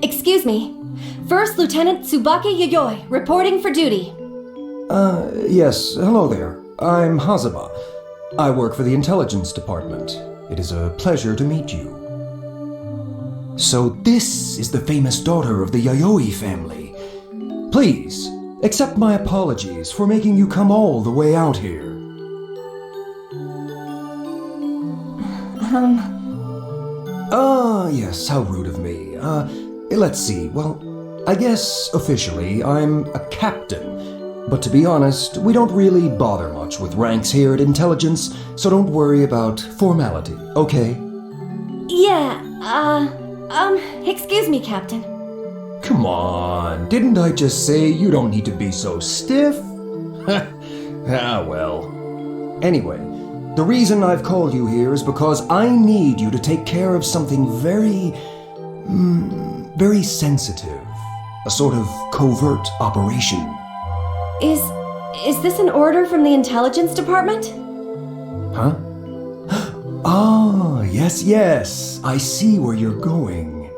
Excuse me. First Lieutenant Tsubaki Yayoi, reporting for duty. Yes, hello there. I'm Hazaba. I work for the Intelligence Department. It is a pleasure to meet you. So this is the famous daughter of the Yayoi family. Please, accept my apologies for making you come all the way out here. Yes, how rude of me. Let's see, well, I guess officially I'm a captain. But to be honest, we don't really bother much with ranks here at Intelligence, so don't worry about formality, okay? Yeah, excuse me, Captain. Come on, didn't I just say you don't need to be so stiff? Ah, well. Anyway, the reason I've called you here is because I need you to take care of something very sensitive. A sort of covert operation. Is this an order from the Intelligence Department? Huh? Ah, yes, I see where you're going.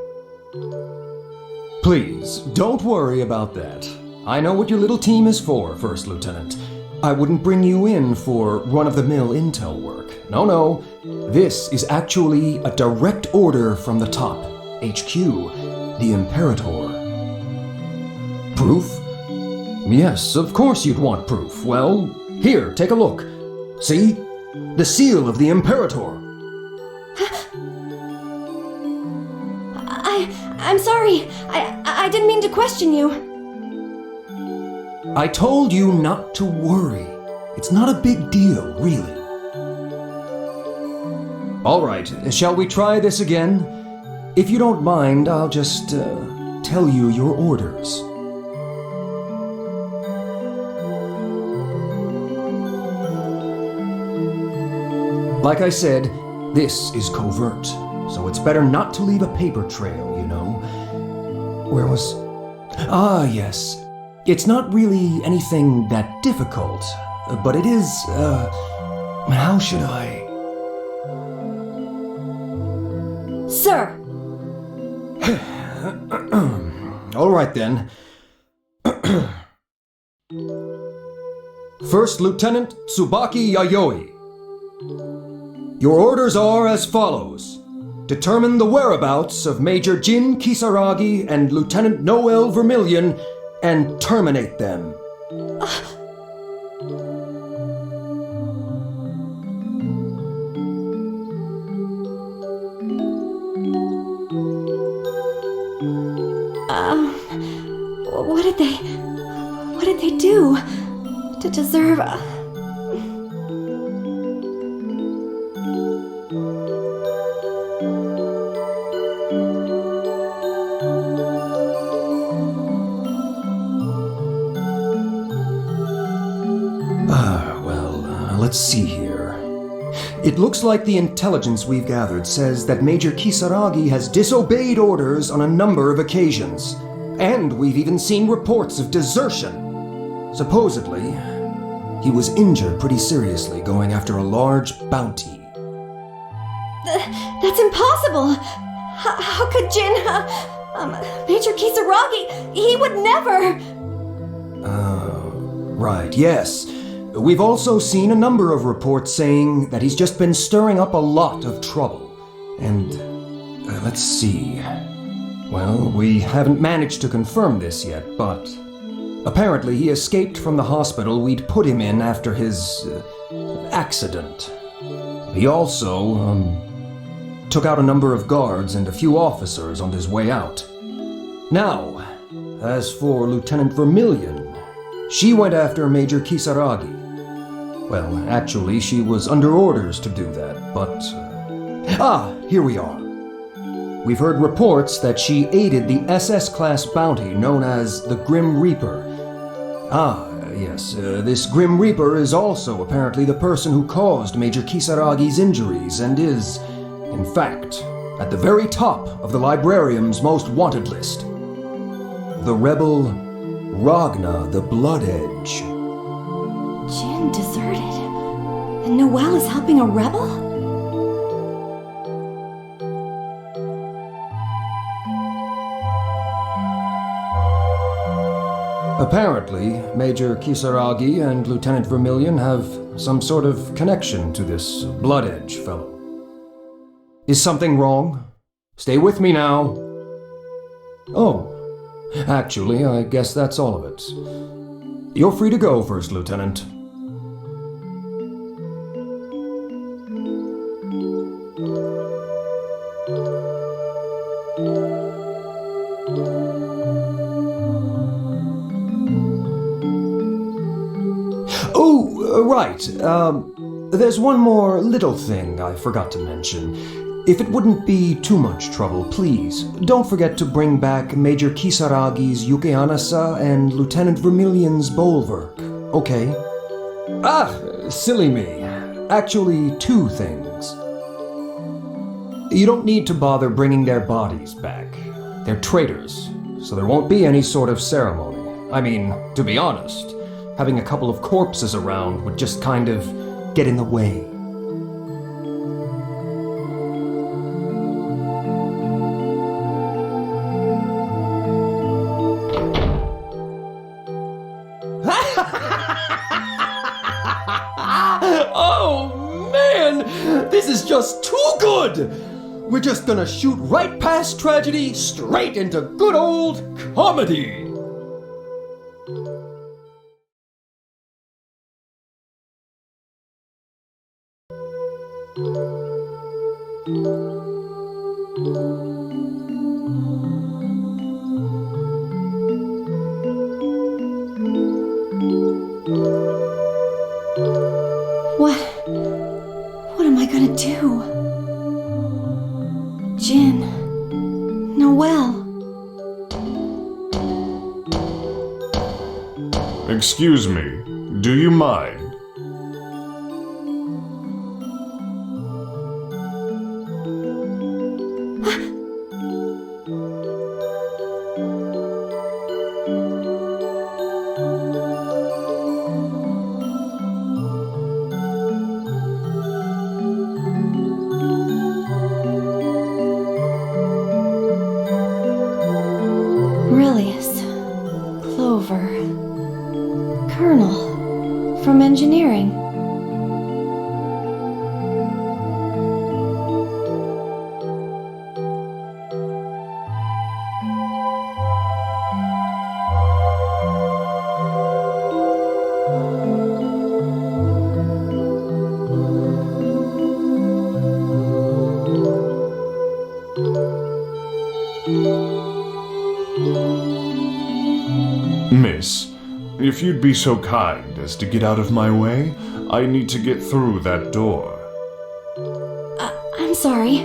Please, don't worry about that. I know what your little team is for, First Lieutenant. I wouldn't bring you in for run-of-the-mill intel work. No. This is actually a direct order from the top, HQ, the Imperator. Proof? Yes, of course you'd want proof. Well, here, take a look. See? The seal of the Imperator. I'm sorry. I didn't mean to question you. I told you not to worry. It's not a big deal, really. All right, shall we try this again? If you don't mind, I'll just tell you your orders. Like I said, this is covert, so it's better not to leave a paper trail, you know. Where was... Ah, yes. It's not really anything that difficult, but it is, how should I... Sir! All right, then. First Lieutenant Tsubaki Yayoi. Your orders are as follows. Determine the whereabouts of Major Jin Kisaragi and Lieutenant Noel Vermillion and terminate them. What did they do to deserve... Let's see here. It looks like the intelligence we've gathered says that Major Kisaragi has disobeyed orders on a number of occasions. And we've even seen reports of desertion. Supposedly, he was injured pretty seriously going after a large bounty. That's impossible! How could Jin... Major Kisaragi... He would never... Right, yes. We've also seen a number of reports saying that he's just been stirring up a lot of trouble. And, let's see. Well, we haven't managed to confirm this yet, but apparently he escaped from the hospital we'd put him in after his accident. He also, took out a number of guards and a few officers on his way out. Now, as for Lieutenant Vermillion, she went after Major Kisaragi. Well, actually, she was under orders to do that, but... here we are. We've heard reports that she aided the SS-class bounty known as the Grim Reaper. Yes, this Grim Reaper is also apparently the person who caused Major Kisaragi's injuries and is, in fact, at the very top of the librarium's most wanted list. The rebel Ragna the Blood Edge. Jin deserted, and Noel is helping a rebel? Apparently, Major Kisaragi and Lieutenant Vermilion have some sort of connection to this Blood Edge fellow. Is something wrong? Stay with me now. Oh, actually, I guess that's all of it. You're free to go, First Lieutenant. Oh, right. There's one more little thing I forgot to mention. If it wouldn't be too much trouble, please, don't forget to bring back Major Kisaragi's Yukianasa and Lieutenant Vermilion's Bulwark, okay? Ah, silly me. Actually, two things. You don't need to bother bringing their bodies back. They're traitors, so there won't be any sort of ceremony. I mean, to be honest, having a couple of corpses around would just kind of get in the way. Oh, man! This is just too good! We're just gonna shoot right past tragedy, straight into good old comedy! What am I gonna do? Jin. Noelle. Excuse me, do you mind? Brillious. Clover. Colonel. From engineering. Miss, if you'd be so kind as to get out of my way, I need to get through that door. I'm sorry.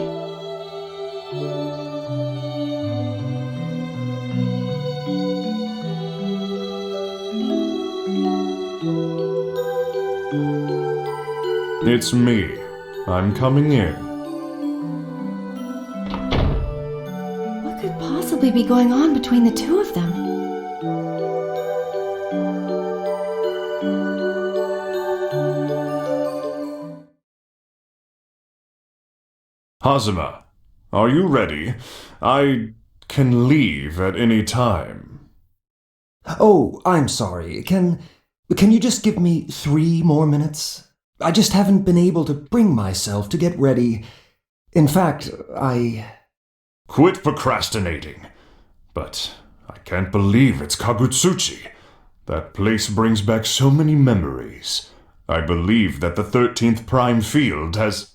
It's me. I'm coming in. What could possibly be going on between the two of them? Hazuma, are you ready? I can leave at any time. Oh, I'm sorry. Can you just give me 3 more minutes? I just haven't been able to bring myself to get ready. In fact, Quit procrastinating. But I can't believe it's Kagutsuchi. That place brings back so many memories. I believe that the 13th Prime Field has...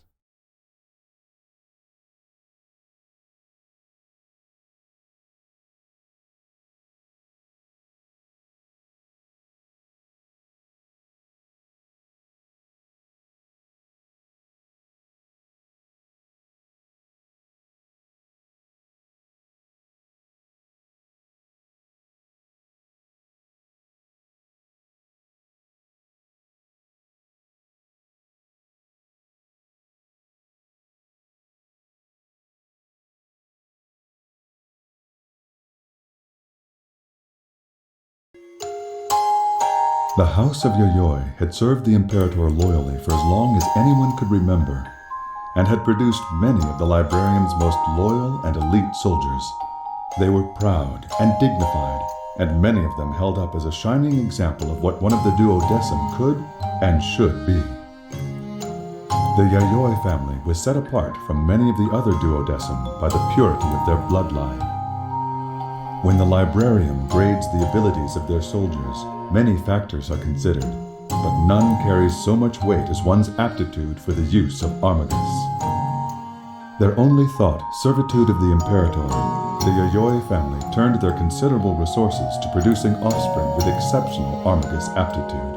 The House of Yayoi had served the Imperator loyally for as long as anyone could remember, and had produced many of the librarian's most loyal and elite soldiers. They were proud and dignified, and many of them held up as a shining example of what one of the duodecim could and should be. The Yayoi family was set apart from many of the other duodecim by the purity of their bloodline. When the librarian grades the abilities of their soldiers, many factors are considered, but none carries so much weight as one's aptitude for the use of armagus. Their only thought, servitude of the Imperator, the Yayoi family turned their considerable resources to producing offspring with exceptional armagus aptitude.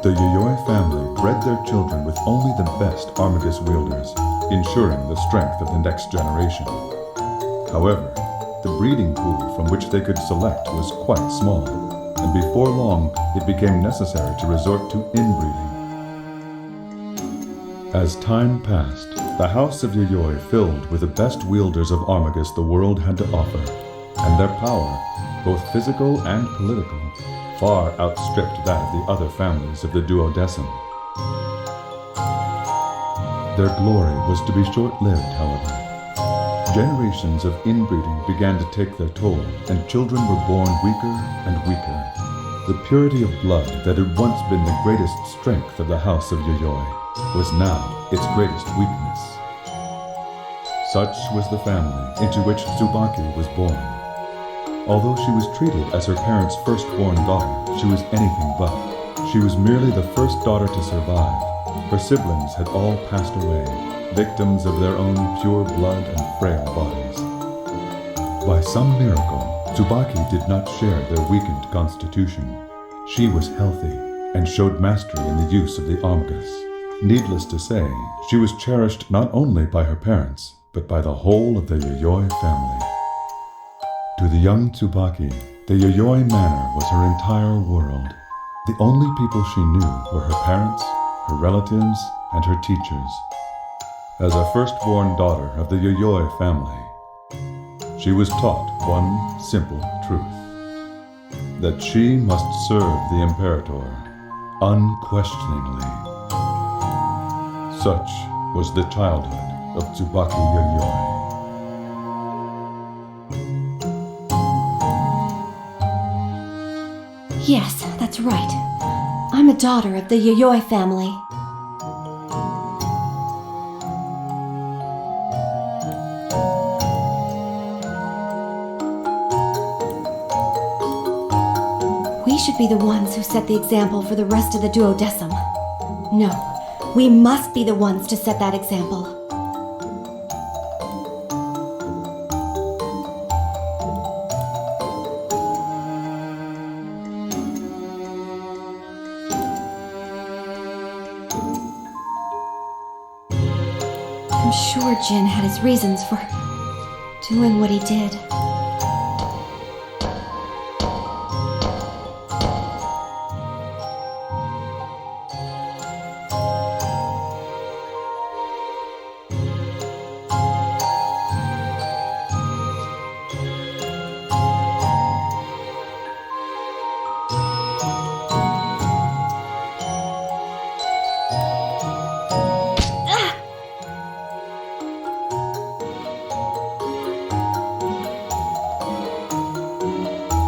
The Yayoi family bred their children with only the best armagus wielders, ensuring the strength of the next generation. However, the breeding pool from which they could select was quite small, and before long it became necessary to resort to inbreeding. As time passed, the House of Yayoi filled with the best wielders of armagus the world had to offer, and their power, both physical and political, far outstripped that of the other families of the duodecim. Their glory was to be short-lived, however. Generations of inbreeding began to take their toll, and children were born weaker and weaker. The purity of blood that had once been the greatest strength of the House of Yayoi was now its greatest weakness. Such was the family into which Tsubaki was born. Although she was treated as her parents' firstborn daughter, she was anything but. She was merely the first daughter to survive. Her siblings had all passed away, victims of their own pure blood and frail bodies. By some miracle, Tsubaki did not share their weakened constitution. She was healthy and showed mastery in the use of the armagus. Needless to say, she was cherished not only by her parents, but by the whole of the Yayoi family. To the young Tsubaki, the Yayoi Manor was her entire world. The only people she knew were her parents, her relatives, and her teachers. As a firstborn daughter of the Yayoi family, she was taught one simple truth: that she must serve the Imperator unquestioningly. Such was the childhood of Tsubaki Yayoi. Yes, that's right. I'm a daughter of the Yayoi family. We should be the ones who set the example for the rest of the duodecim. No, we must be the ones to set that example. I'm sure Jin had his reasons for doing what he did.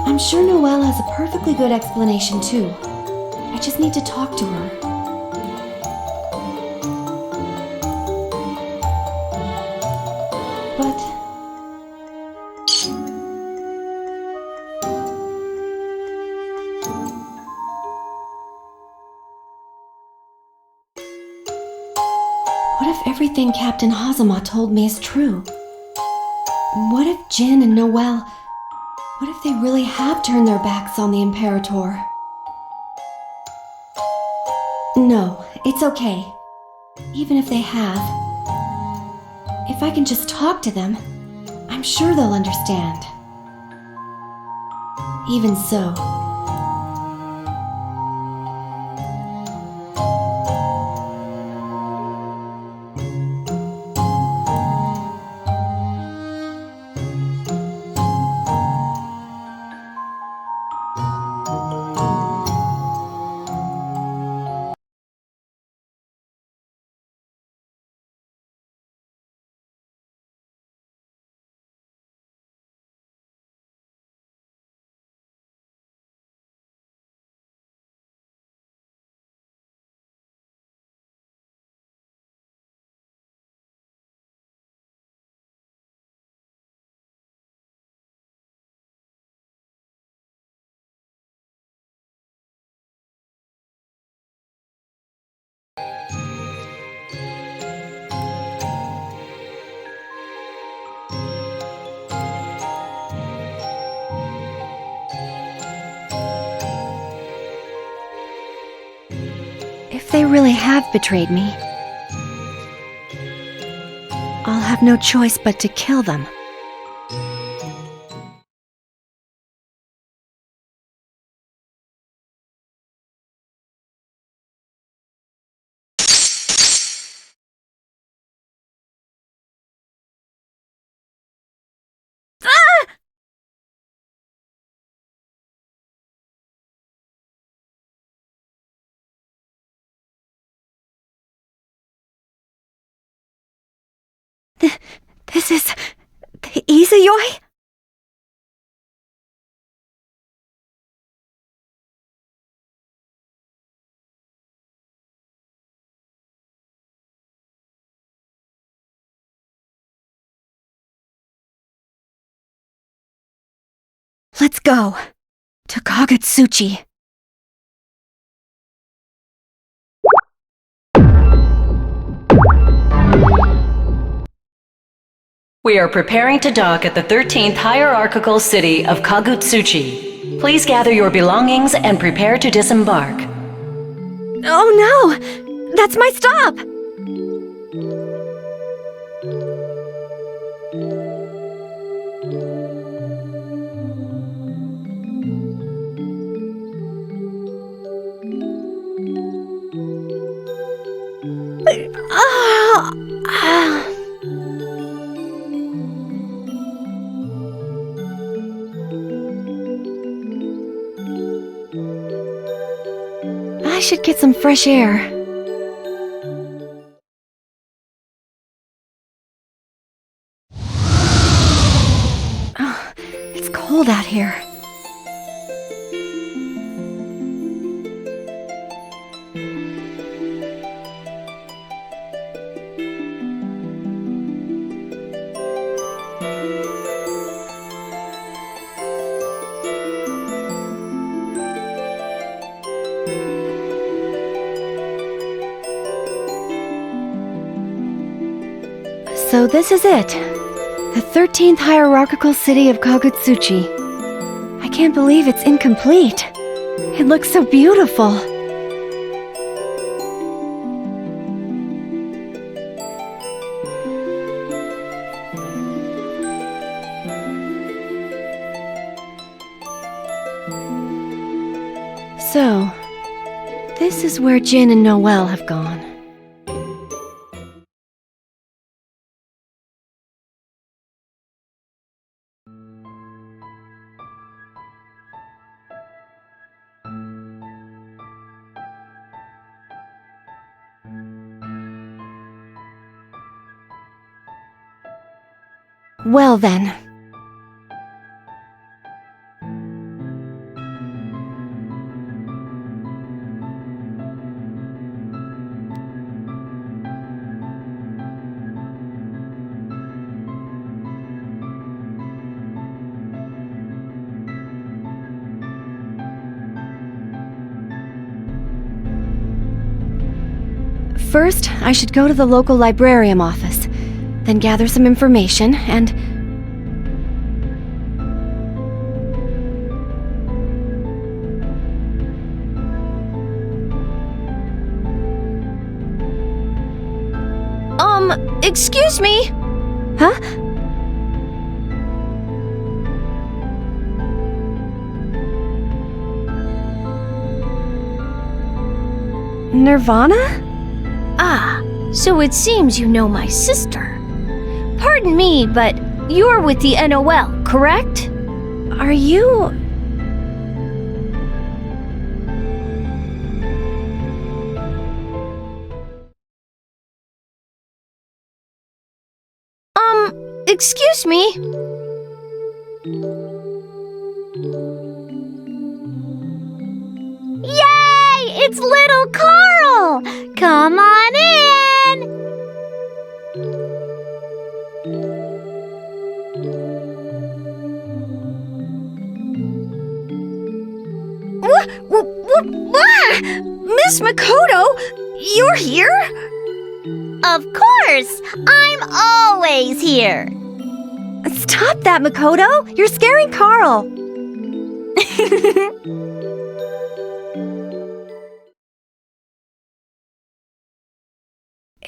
I'm sure Noelle has a perfectly good explanation too. I just need to talk to her. But what if everything Captain Hazama told me is true? What if Jin and Noelle... What if they really have turned their backs on the Imperator? No, it's okay. Even if they have. If I can just talk to them, I'm sure they'll understand. Even so, really have betrayed me, I'll have no choice but to kill them. This is the Izayoi? Let's go to Kagutsuchi. We are preparing to dock at the 13th hierarchical city of Kagutsuchi. Please gather your belongings and prepare to disembark. Oh no! That's my stop! I should get some fresh air. Oh, it's cold out here. So this is it. The 13th hierarchical city of Kagutsuchi. I can't believe it's incomplete. It looks so beautiful. So, this is where Jin and Noelle have gone. Well then. First, I should go to the local librarium office, then gather some information and... excuse me? Huh? Nirvana? Ah, so it seems you know my sister. Pardon me, but you're with the NOL, correct? Are you... Excuse me? Yay! It's little Carl! Come on in! Miss Makoto, you're here? Of course! I'm always here! Stop that, Makoto! You're scaring Carl!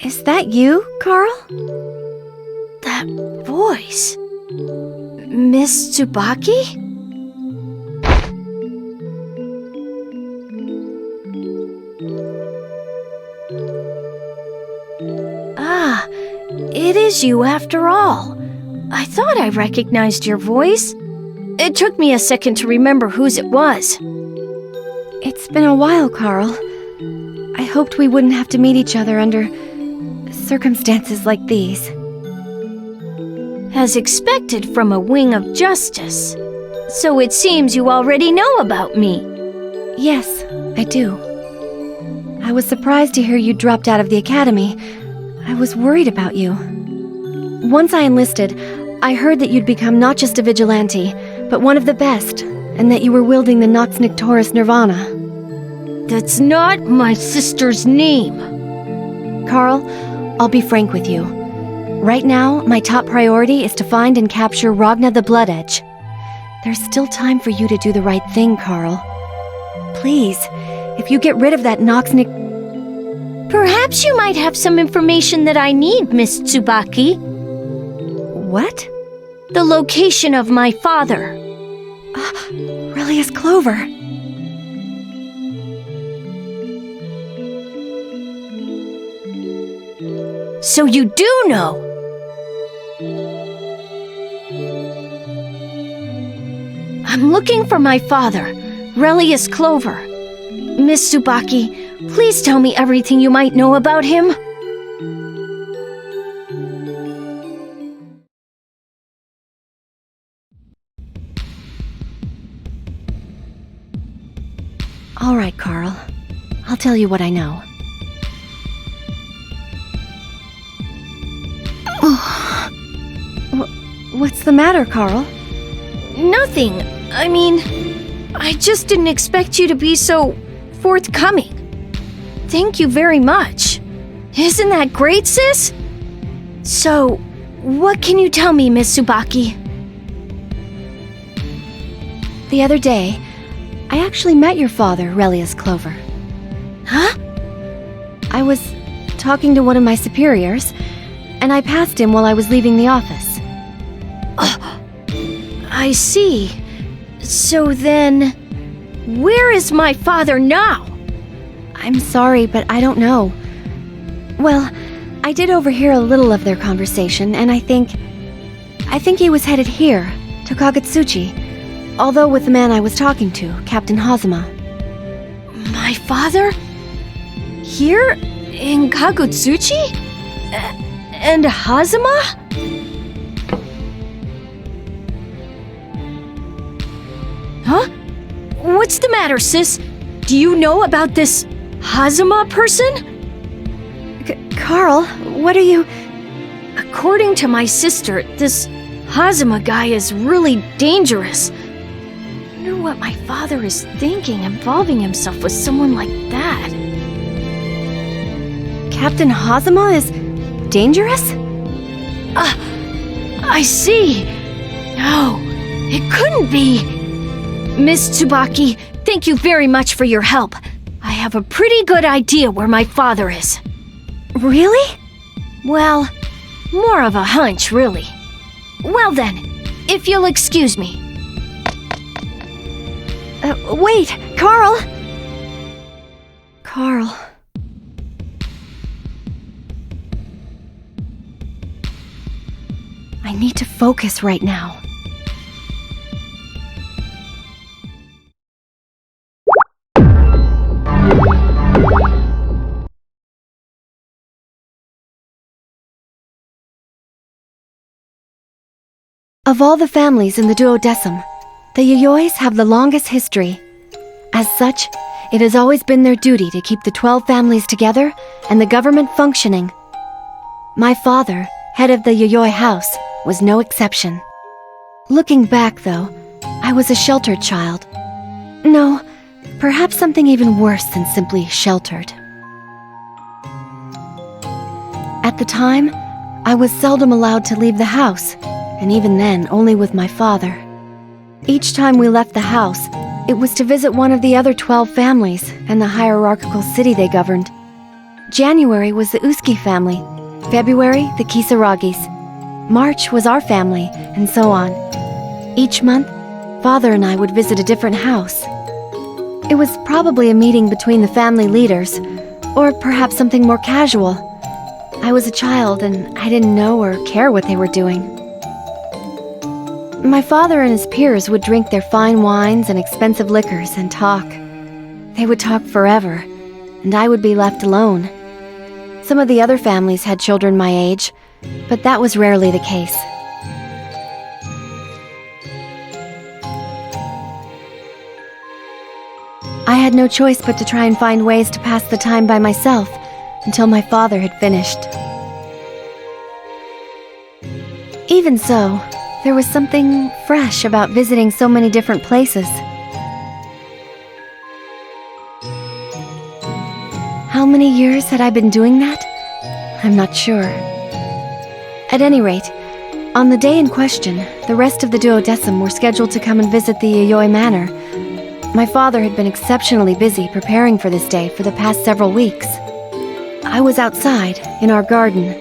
Is that you, Carl? That voice. Miss Tsubaki? Ah, it is you after all. I thought I recognized your voice. It took me a second to remember whose it was. It's been a while, Carl. I hoped we wouldn't have to meet each other under circumstances like these. As expected from a wing of justice. So it seems you already know about me. Yes, I do. I was surprised to hear you dropped out of the academy. I was worried about you. Once I enlisted, I heard that you'd become not just a vigilante, but one of the best, and that you were wielding the Nox Nictoris Nirvana. That's not my sister's name. Carl, I'll be frank with you. Right now, my top priority is to find and capture Ragna the Blood Edge. There's still time for you to do the right thing, Carl. Please, if you get rid of that Nox Nic... Perhaps you might have some information that I need, Miss Tsubaki. What? The location of my father. Relius Clover. So you do know? I'm looking for my father, Relius Clover. Miss Tsubaki, please tell me everything you might know about him. All right, Carl. I'll tell you what I know. What's the matter, Carl? Nothing. I mean, I just didn't expect you to be so forthcoming. Thank you very much. Isn't that great, sis? So, what can you tell me, Miss Tsubaki? The other day, I actually met your father, Relius Clover. Huh? I was talking to one of my superiors, and I passed him while I was leaving the office. I see. So then, where is my father now? I'm sorry, but I don't know. Well, I did overhear a little of their conversation, and I think he was headed here, to Kagutsuchi, although with the man I was talking to, Captain Hazama. My father? Here? In Kagutsuchi? And Hazama? Huh? What's the matter, sis? Do you know about this Hazama person? Carl, what are you... According to my sister, this Hazama guy is really dangerous. I wonder what my father is thinking, involving himself with someone like that. Captain Hazama is dangerous? I see. No, it couldn't be. Miss Tsubaki, thank you very much for your help. I have a pretty good idea where my father is. Really? Well, more of a hunch, really. Well then, if you'll excuse me. Wait, Carl! Carl... I need to focus right now. Of all the families in the duodecim, the Yoyois have the longest history. As such, it has always been their duty to keep the 12 families together and the government functioning. My father, head of the Yoyoi house, was no exception. Looking back, though, I was a sheltered child. No, perhaps something even worse than simply sheltered. At the time, I was seldom allowed to leave the house, and even then only with my father. Each time we left the house, it was to visit one of the other 12 families and the hierarchical city they governed. January was the Uski family, February the Kisaragis, March was our family, and so on. Each month, Father and I would visit a different house. It was probably a meeting between the family leaders, or perhaps something more casual. I was a child and I didn't know or care what they were doing. My father and his peers would drink their fine wines and expensive liquors and talk. They would talk forever, and I would be left alone. Some of the other families had children my age, but that was rarely the case. I had no choice but to try and find ways to pass the time by myself until my father had finished. Even so, there was something fresh about visiting so many different places. How many years had I been doing that? I'm not sure. At any rate, on the day in question, the rest of the duodecim were scheduled to come and visit the Yayoi Manor. My father had been exceptionally busy preparing for this day for the past several weeks. I was outside, in our garden.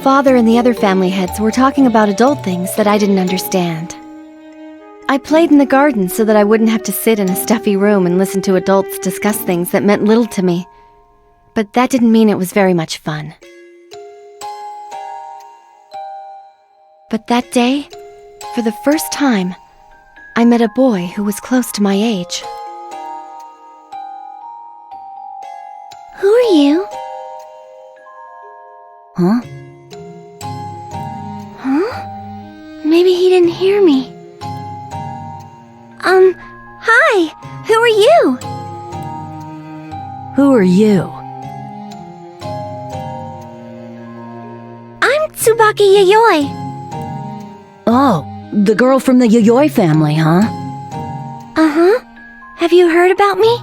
Father and the other family heads were talking about adult things that I didn't understand. I played in the garden so that I wouldn't have to sit in a stuffy room and listen to adults discuss things that meant little to me. But that didn't mean it was very much fun. But that day, for the first time, I met a boy who was close to my age. Who are you? Huh? Huh? Maybe he didn't hear me. Hi! Who are you? Who are you? I'm Tsubaki Yayoi. Oh, the girl from the Yayoi family, huh? Uh-huh. Have you heard about me?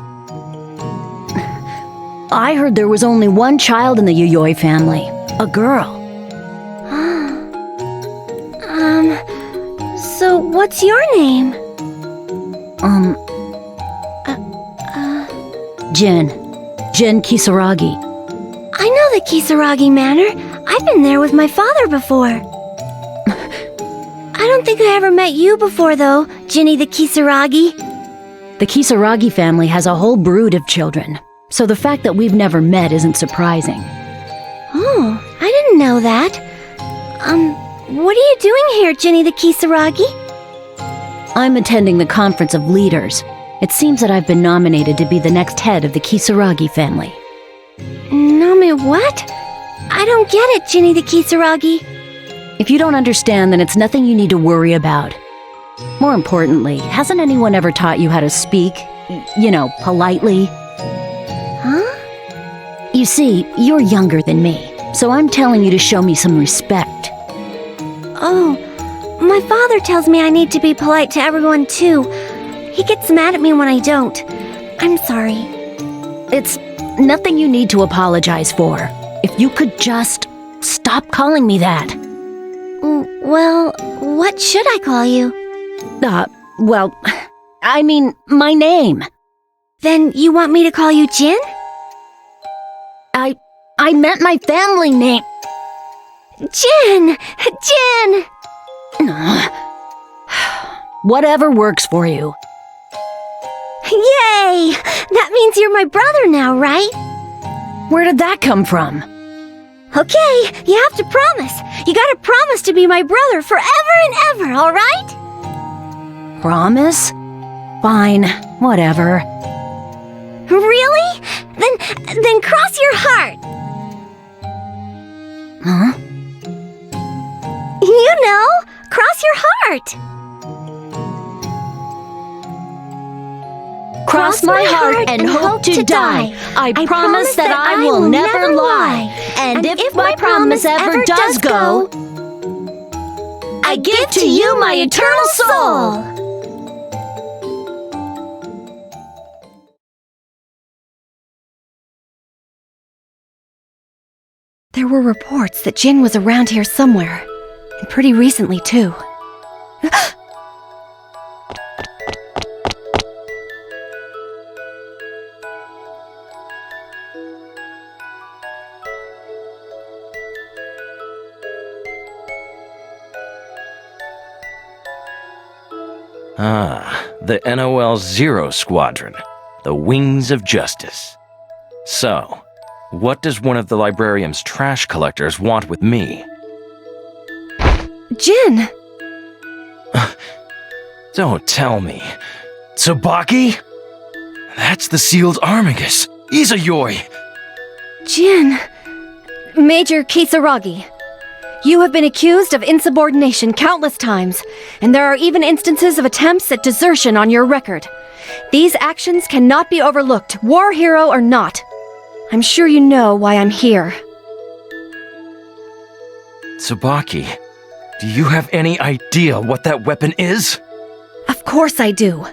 I heard there was only one child in the Yayoi family. A girl. So what's your name? Jin. Jin Kisaragi. I know the Kisaragi Manor. I've been there with my father before. I don't think I ever met you before, though, Jinny the Kisaragi. The Kisaragi family has a whole brood of children, so the fact that we've never met isn't surprising. Oh, I didn't know that. What are you doing here, Jinny the Kisaragi? I'm attending the Conference of Leaders. It seems that I've been nominated to be the next head of the Kisaragi family. Name what? I don't get it, Jinny the Kisaragi. If you don't understand, then it's nothing you need to worry about. More importantly, hasn't anyone ever taught you how to speak, politely? Huh? You see, you're younger than me, so I'm telling you to show me some respect. Oh, my father tells me I need to be polite to everyone too. He gets mad at me when I don't. I'm sorry. It's nothing you need to apologize for. If you could just stop calling me that. Well, what should I call you? My name. Then you want me to call you Jin? I meant my family name. Jin! Jin! Whatever works for you. Yay! That means you're my brother now, right? Where did that come from? Okay, you have to promise. You gotta promise to be my brother forever and ever, alright? Promise? Fine, whatever. Really? Then cross your heart. Huh? You know, cross your heart. Cross my heart and hope to die. I promise that I will never lie. And if my promise ever does go, I give to you my eternal soul. There were reports that Jin was around here somewhere, and pretty recently too. The NOL Zero Squadron, the Wings of Justice. So, what does one of the librarium's trash collectors want with me? Jin! Don't tell me. Tsubaki? That's the sealed Armigus. Izayoi! Jin! Major Kisaragi, you have been accused of insubordination countless times, and there are even instances of attempts at desertion on your record. These actions cannot be overlooked, war hero or not. I'm sure you know why I'm here. Tsubaki, do you have any idea what that weapon is? Of course I do.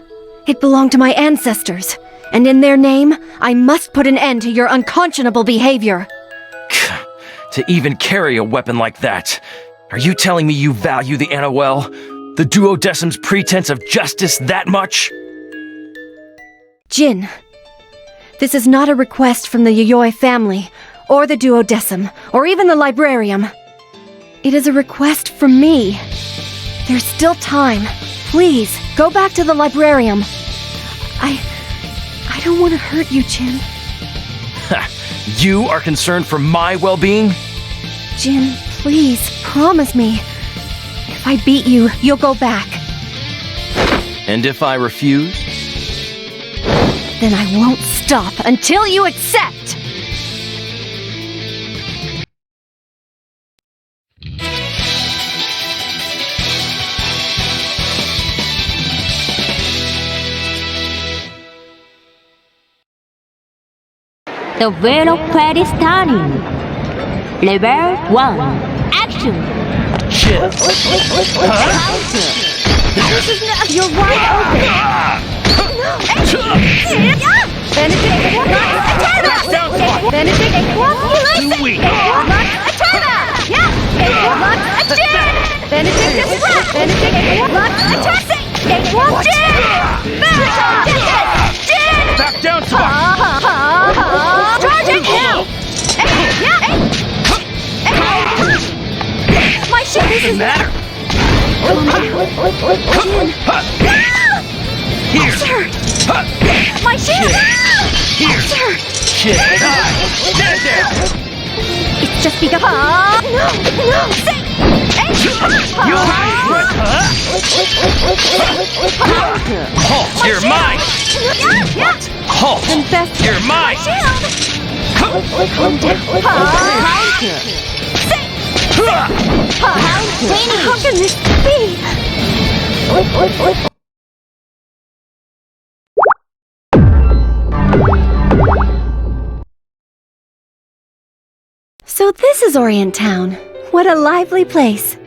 It belonged to my ancestors, and in their name, I must put an end to your unconscionable behavior. To even carry a weapon like that. Are you telling me you value the NOL? The duodecim's pretense of justice that much? Jin, this is not a request from the Yayoi family, or the duodecim, or even the librarium. It is a request from me. There's still time. Please, go back to the librarium. I don't want to hurt you, Jin. You are concerned for my well-being? Jin, please, promise me. If I beat you, you'll go back. And if I refuse? Then I won't stop until you accept! The Wheel of Fate is turning. Level 1. Action! Shit. You're wide open! Back down, Tsubaki! Charging now! My ship What's the matter? Here! My ship! Here! Shit! Stand there! It's just begun. No! You right, Halt! You're mine! Halt! You're mine! How can this be? So this is Orient Town. What a lively place.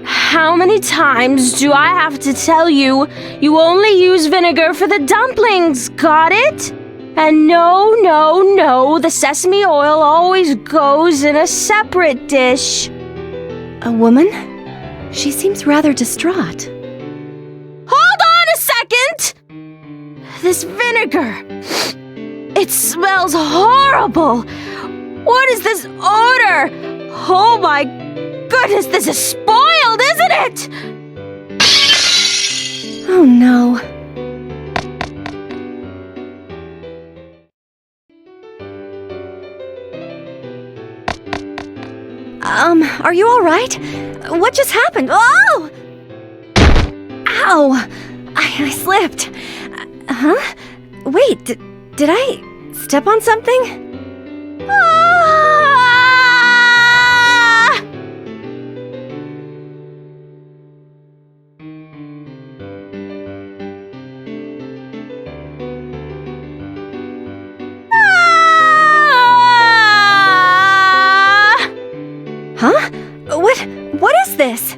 How many times do I have to tell you, you only use vinegar for the dumplings, got it? And no, the sesame oil always goes in a separate dish. A woman? She seems rather distraught. Hold on a second! This vinegar, it smells horrible. What is this odor? Oh my goodness, this is spoiled, isn't it? Oh no. Are you all right? What just happened? Oh! Ow! I slipped. Huh? Wait, did I step on something? Ah! Huh? What is this?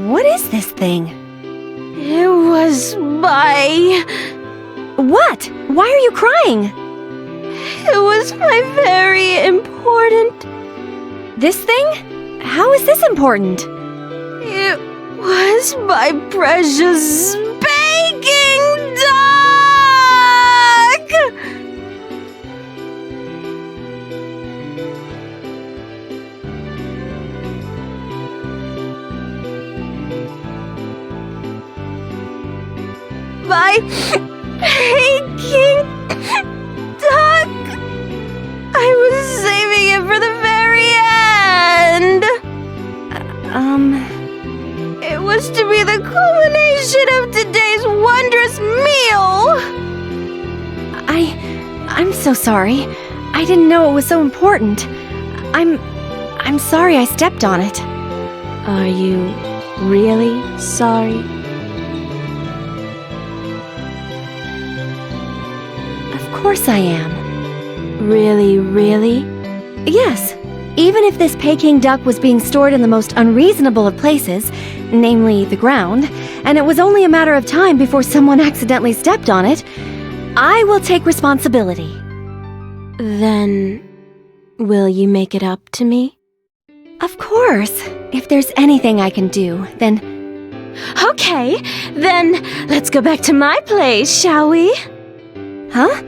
What is this thing? It was my... What? Why are you crying? It was my very important... This thing? How is this important? It was my precious baking doll! my Peking duck. I was saving it for the very end. It was to be the culmination of today's wondrous meal. I'm so sorry. I didn't know it was so important. I'm sorry I stepped on it. Are you really sorry? Of course I am. Really, really? Yes. Even if this Peking duck was being stored in the most unreasonable of places, namely the ground, and it was only a matter of time before someone accidentally stepped on it, I will take responsibility. Then, will you make it up to me? Of course. If there's anything I can do, then... Okay, then let's go back to my place, shall we? Huh?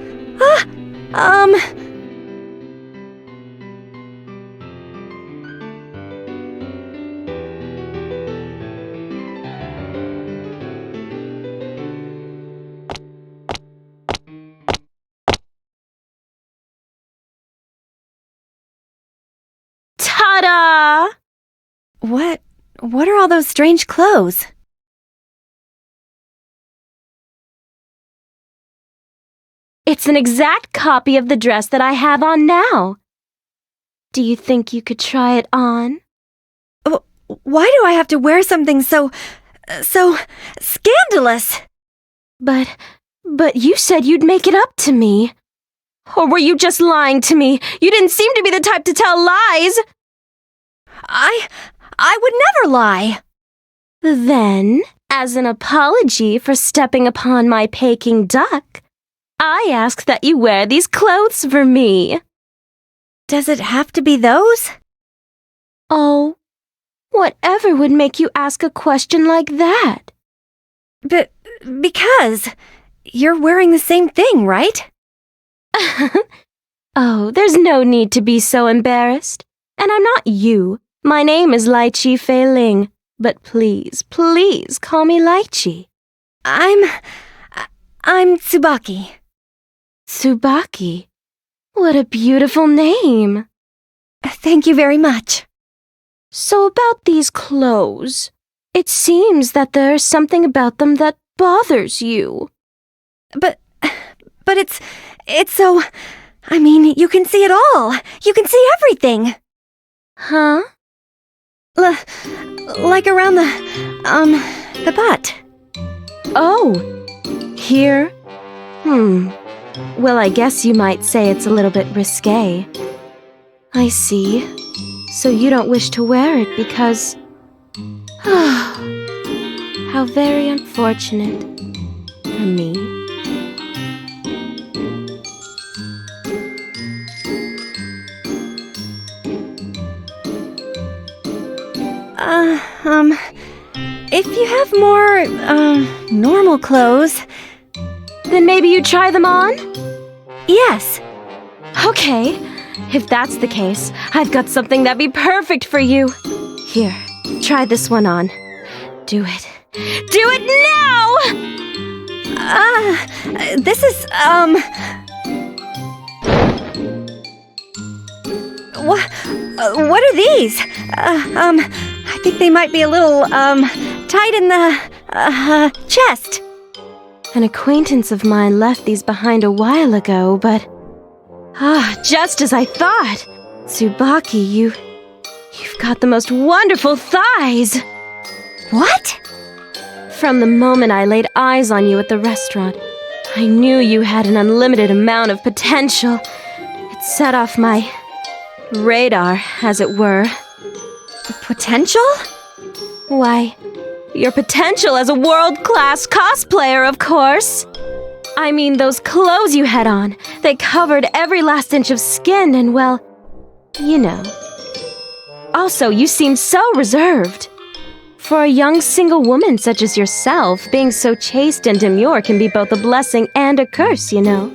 Ta-da! What are all those strange clothes? It's an exact copy of the dress that I have on now. Do you think you could try it on? Why do I have to wear something so scandalous? But you said you'd make it up to me. Or were you just lying to me? You didn't seem to be the type to tell lies. I would never lie. Then, as an apology for stepping upon my Peking duck, I ask that you wear these clothes for me. Does it have to be those? Oh, whatever would make you ask a question like that? Because you're wearing the same thing, right? Oh, there's no need to be so embarrassed. And I'm not you. My name is Lychee Fei Ling. But please, please call me Lychee. I'm Tsubaki. Tsubaki? What a beautiful name. Thank you very much. So about these clothes, it seems that there's something about them that bothers you. But it's so... I mean, you can see it all. You can see everything. Huh? Like around the butt. Oh, here? Well, I guess you might say it's a little bit risque. I see. So you don't wish to wear it because... How very unfortunate for me. If you have more, normal clothes... Then maybe you try them on? Yes. Okay, if that's the case, I've got something that'd be perfect for you. Here, try this one on. Do it. Do it now! This is, What are these? I think they might be a little, tight in the, chest. An acquaintance of mine left these behind a while ago, but... just as I thought! Tsubaki, you've got the most wonderful thighs! What? From the moment I laid eyes on you at the restaurant, I knew you had an unlimited amount of potential. It set off my radar, as it were. Potential? Why, your potential as a world-class cosplayer, of course! I mean, those clothes you had on, they covered every last inch of skin and, well, you know. Also, you seemed so reserved. For a young single woman such as yourself, being so chaste and demure can be both a blessing and a curse, you know.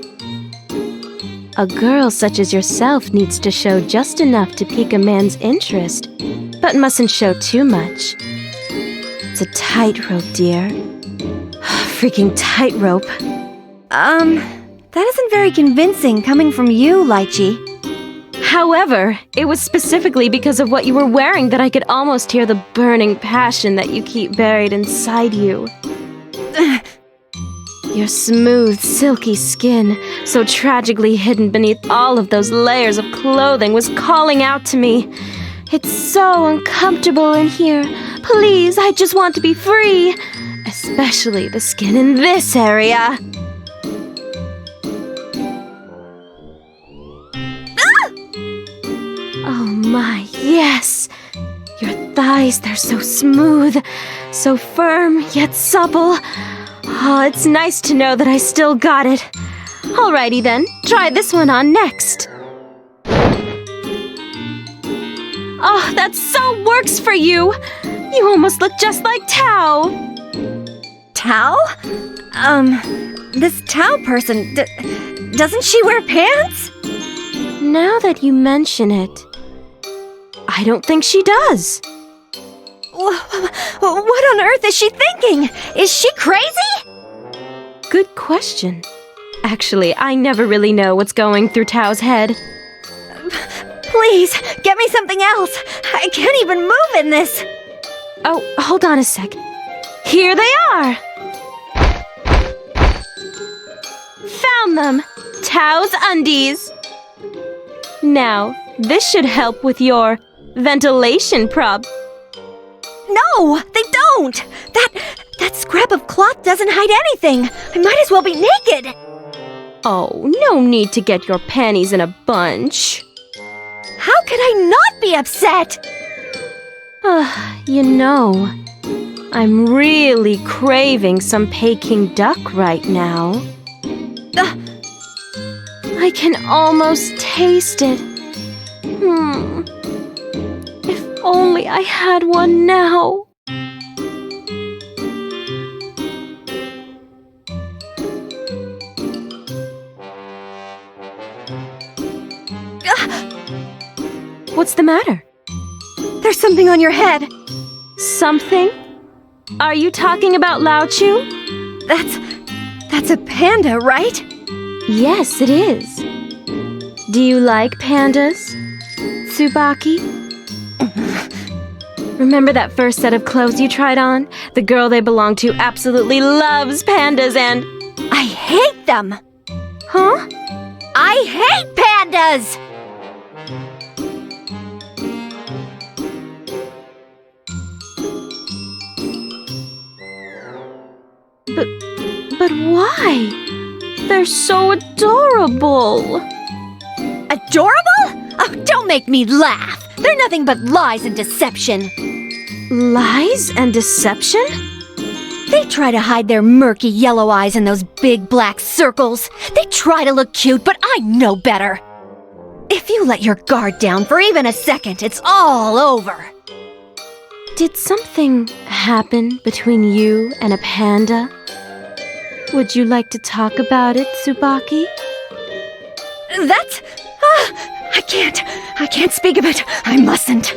A girl such as yourself needs to show just enough to pique a man's interest, but mustn't show too much. It's a tightrope, dear. freaking tightrope. That isn't very convincing coming from you, Lychee. However, it was specifically because of what you were wearing that I could almost hear the burning passion that you keep buried inside you. Your smooth, silky skin, so tragically hidden beneath all of those layers of clothing, was calling out to me. It's so uncomfortable in here. Please, I just want to be free. Especially the skin in this area. Oh my, yes! Your thighs, they're so smooth, so firm, yet supple. Oh, it's nice to know that I still got it. Alrighty then, try this one on next. Oh, that so works for you! You almost look just like Tao. Tao? This Tao person, doesn't she wear pants? Now that you mention it, I don't think she does. What on earth is she thinking? Is she crazy? Good question. Actually, I never really know what's going through Tao's head. Please, get me something else. I can't even move in this. Oh, hold on a sec. Here they are! Found them! Tao's undies! Now, this should help with your ventilation prob. No, they don't! That scrap of cloth doesn't hide anything. I might as well be naked. Oh, no need to get your panties in a bunch. How could I not be upset? You know, I'm really craving some Peking duck right now. I can almost taste it. If only I had one now. What's the matter? There's something on your head. Something? Are you talking about Lao Chu? That's a panda, right? Yes, it is. Do you like pandas, Tsubaki? Remember that first set of clothes you tried on? The girl they belong to absolutely loves pandas and... I hate them! Huh? I hate pandas! But why? They're so adorable. Adorable? Oh, don't make me laugh. They're nothing but lies and deception. Lies and deception? They try to hide their murky yellow eyes in those big black circles. They try to look cute, but I know better. If you let your guard down for even a second, it's all over. Did something happen between you and a panda? Would you like to talk about it, Tsubaki? That's... I can't speak of it. I mustn't.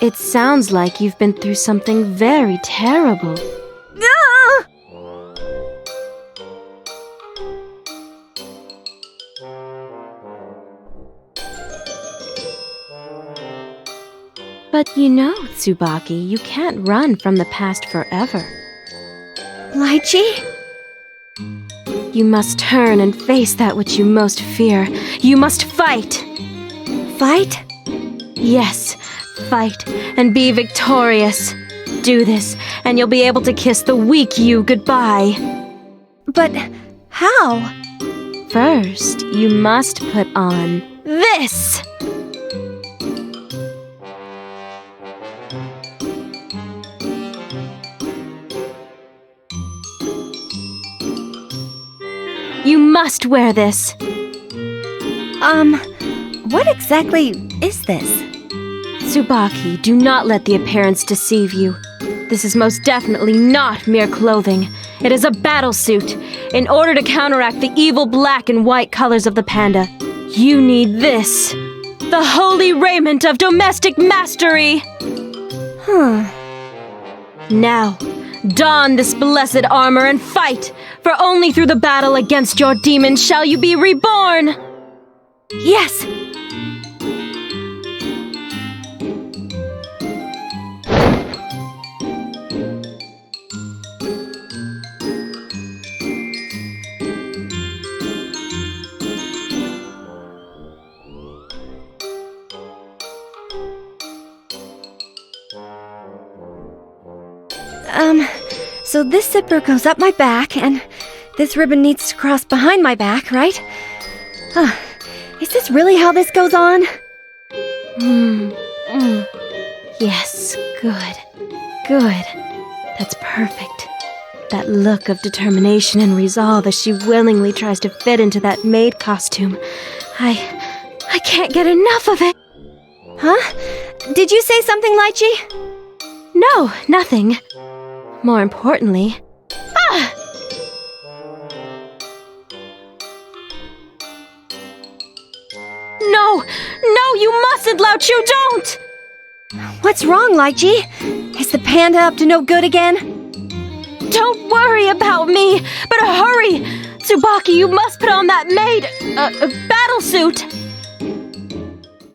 It sounds like you've been through something very terrible. Ah! But you know, Tsubaki, you can't run from the past forever. Lychee? You must turn and face that which you most fear. You must fight! Fight? Yes, fight and be victorious. Do this, and you'll be able to kiss the weak you goodbye. But how? First, you must put on this! You must wear this. What exactly is this? Tsubaki, do not let the appearance deceive you. This is most definitely not mere clothing. It is a battle suit. In order to counteract the evil black and white colors of the panda, you need this. The holy raiment of domestic mastery! Now, don this blessed armor and fight, for only through the battle against your demons shall you be reborn! Yes! So this zipper goes up my back, and this ribbon needs to cross behind my back, right? Is this really how this goes on? Yes, good. Good. That's perfect. That look of determination and resolve as she willingly tries to fit into that maid costume. I can't get enough of it. Huh? Did you say something, Lychee? No, nothing. More importantly... Ah! No! No, you mustn't, Lao Chu, don't! What's wrong, Lychee? Is the panda up to no good again? Don't worry about me, but hurry! Tsubaki, you must put on that maid... battle suit!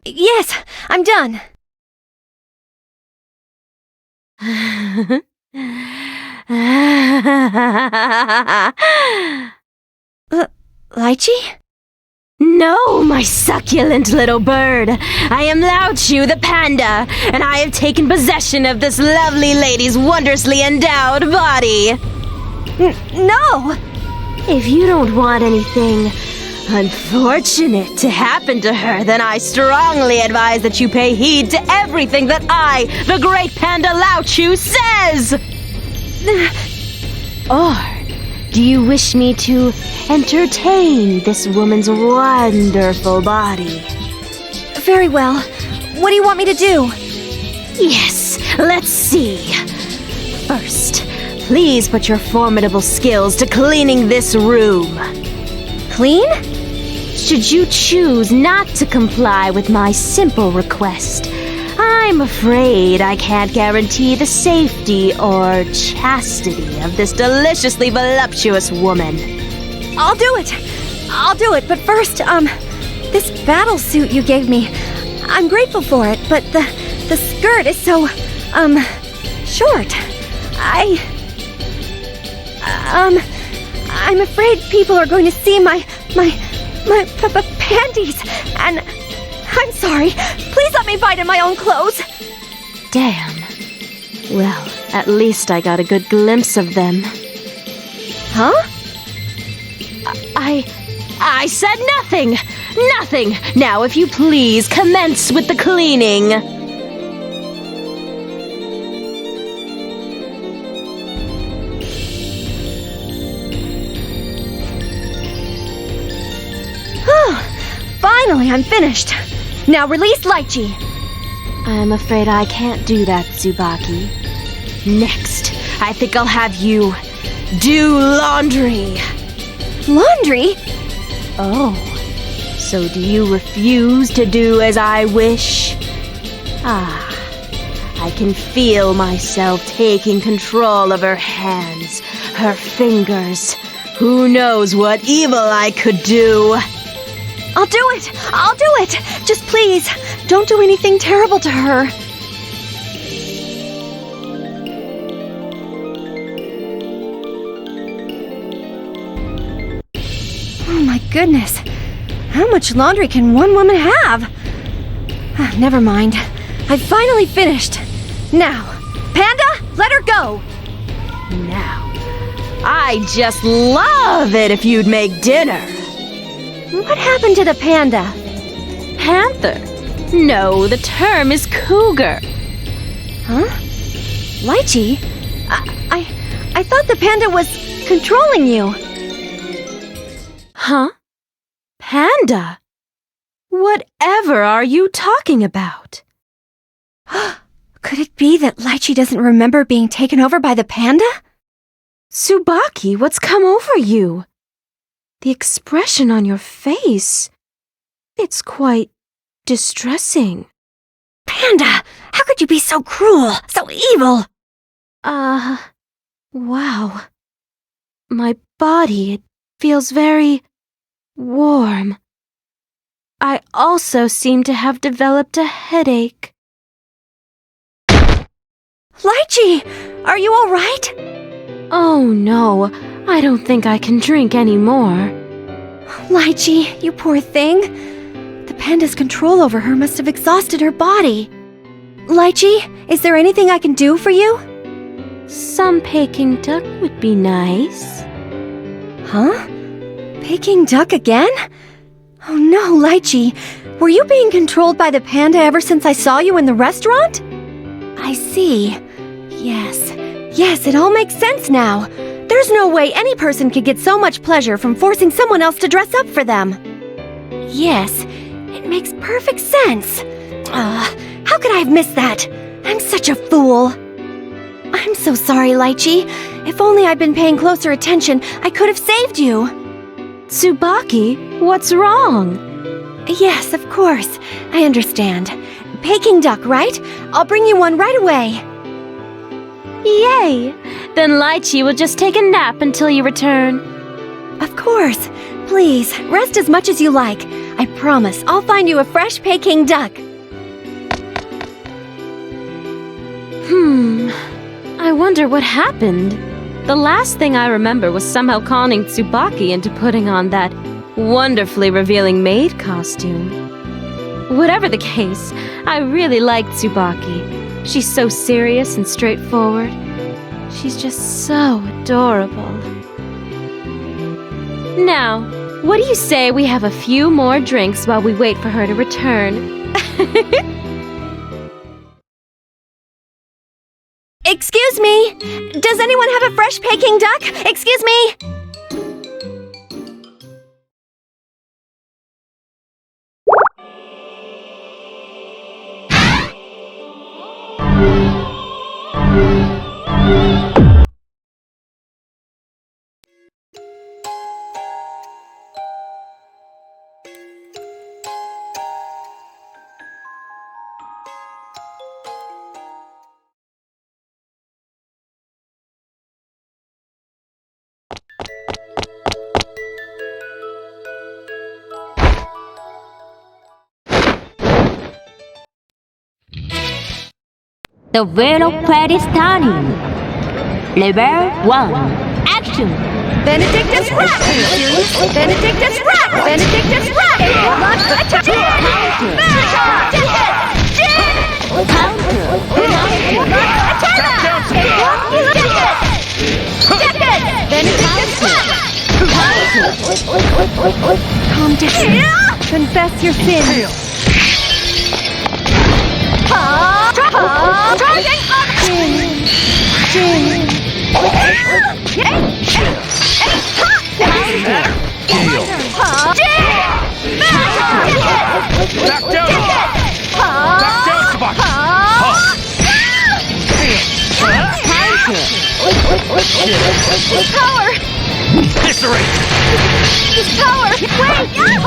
Yes, I'm done. Lychee? No, my succulent little bird. I am Lao Chu the panda, and I have taken possession of this lovely lady's wondrously endowed body. No! If you don't want anything unfortunate to happen to her, then I strongly advise that you pay heed to everything that I, the great panda Lao Chu, says! Or do you wish me to entertain this woman's wonderful body? Very well. What do you want me to do? Yes, let's see. First, please put your formidable skills to cleaning this room. Clean? Should you choose not to comply with my simple request, I'm afraid I can't guarantee the safety or chastity of this deliciously voluptuous woman. I'll do it! I'll do it, but first, this battle suit you gave me, I'm grateful for it, but the skirt is so, short. I'm afraid people are going to see my panties, and I'm sorry. Please let me fight in my own clothes. Damn. Well, at least I got a good glimpse of them. Huh? I said nothing! Nothing! Now, if you please, commence with the cleaning. Finally, I'm finished. Now release Lychee. I'm afraid I can't do that, Tsubaki. Next, I think I'll have you do laundry. Laundry? Oh, so do you refuse to do as I wish? Ah, I can feel myself taking control of her hands, her fingers. Who knows what evil I could do? I'll do it! I'll do it! Just please, don't do anything terrible to her. Oh my goodness. How much laundry can one woman have? Never mind. I've finally finished. Now, Panda, let her go! Now, I'd just love it if you'd make dinner. What happened to the panda? Panther? No, the term is cougar. Huh? Lychee? I thought the panda was controlling you. Huh? Panda? Whatever are you talking about? Could it be that Lychee doesn't remember being taken over by the panda? Tsubaki, what's come over you? The expression on your face. It's quite distressing. Panda, how could you be so cruel, so evil? Wow. My body, it feels very warm. I also seem to have developed a headache. Lychee, are you all right? Oh no, I don't think I can drink anymore. Lychee, you poor thing. The panda's control over her must have exhausted her body. Lychee, is there anything I can do for you? Some Peking duck would be nice. Huh? Peking duck again? Oh no, Lychee. Were you being controlled by the panda ever since I saw you in the restaurant? I see. Yes, it all makes sense now. There's no way any person could get so much pleasure from forcing someone else to dress up for them. Yes, it makes perfect sense. How could I have missed that? I'm such a fool. I'm so sorry, Lychee. If only I'd been paying closer attention, I could have saved you. Tsubaki, what's wrong? Yes, of course. I understand. Peking duck, right? I'll bring you one right away. Yay! Then Lychee will just take a nap until you return. Of course. Please, rest as much as you like. I promise I'll find you a fresh Peking duck. I wonder what happened. The last thing I remember was somehow conning Tsubaki into putting on that wonderfully revealing maid costume. Whatever the case, I really like Tsubaki. She's so serious and straightforward. She's just so adorable. Now, what do you say we have a few more drinks while we wait for her to return? Excuse me! Does anyone have a fresh Peking duck? Excuse me! The wheel of fate is turning. Level 1. Action! Benedictus Rack! Benedictus Rack! Benedictus Rack! Calm down. Confess your sins. Back down! Back down, Tsubaki! Power! Eviscerate! His power! Wait!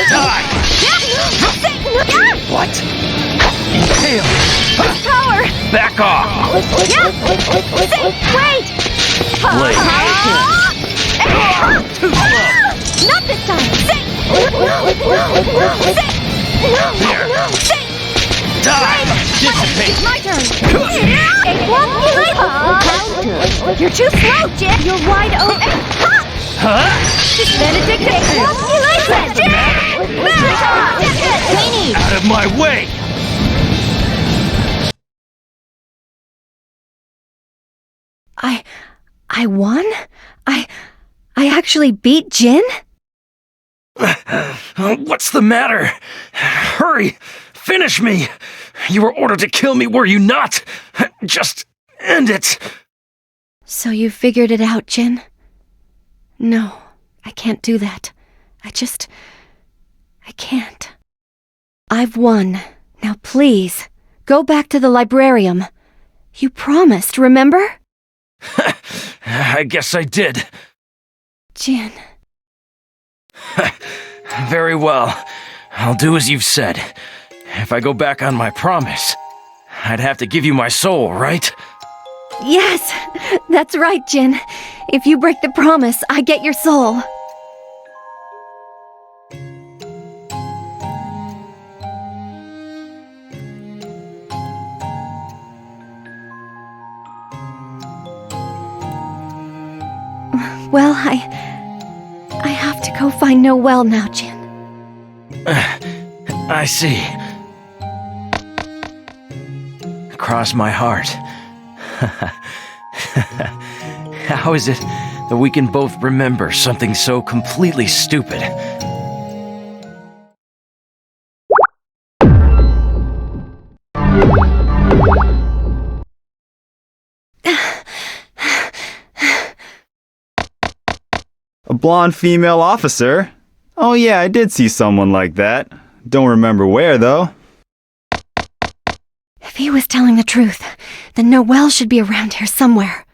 Die! What? Inhale! His power! Back off! Wait! Blade! Too slow! Not this time! There! Die! Dissipate! My turn! You're too slow, Jin! You're wide open! Huh? Benedict! Out of my way! I won? I actually beat Jin? What's the matter? Hurry! Finish me! You were ordered to kill me, were you not? Just end it! So you figured it out, Jin? No, I can't do that. I can't. I've won. Now please, go back to the librarium. You promised, remember? I guess I did. Jin. Very well. I'll do as you've said. If I go back on my promise, I'd have to give you my soul, right? Yes, that's right, Jin. If you break the promise, I get your soul. Well, I have to go find Noelle now, Jin. I see. Cross my heart. How is it that we can both remember something so completely stupid? A blonde female officer? Oh yeah, I did see someone like that. Don't remember where, though. If he was telling the truth, then Noelle should be around here somewhere.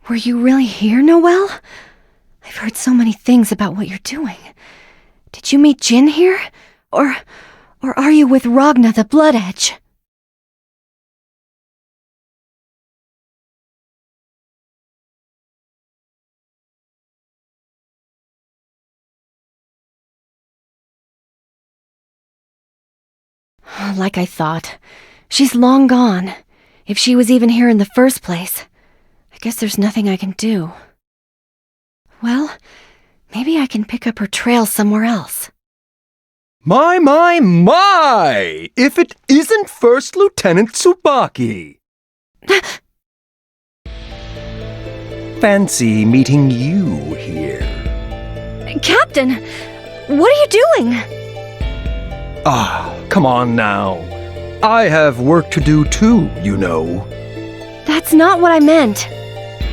Were you really here, Noelle? I've heard so many things about what you're doing. Did you meet Jin here? Or are you with Ragna the Blood Edge? Like I thought. She's long gone. If she was even here in the first place, I guess there's nothing I can do. Well, maybe I can pick up her trail somewhere else. My! If it isn't First Lieutenant Tsubaki! Fancy meeting you here. Captain! What are you doing? Ah, come on now. I have work to do too, you know. That's not what I meant.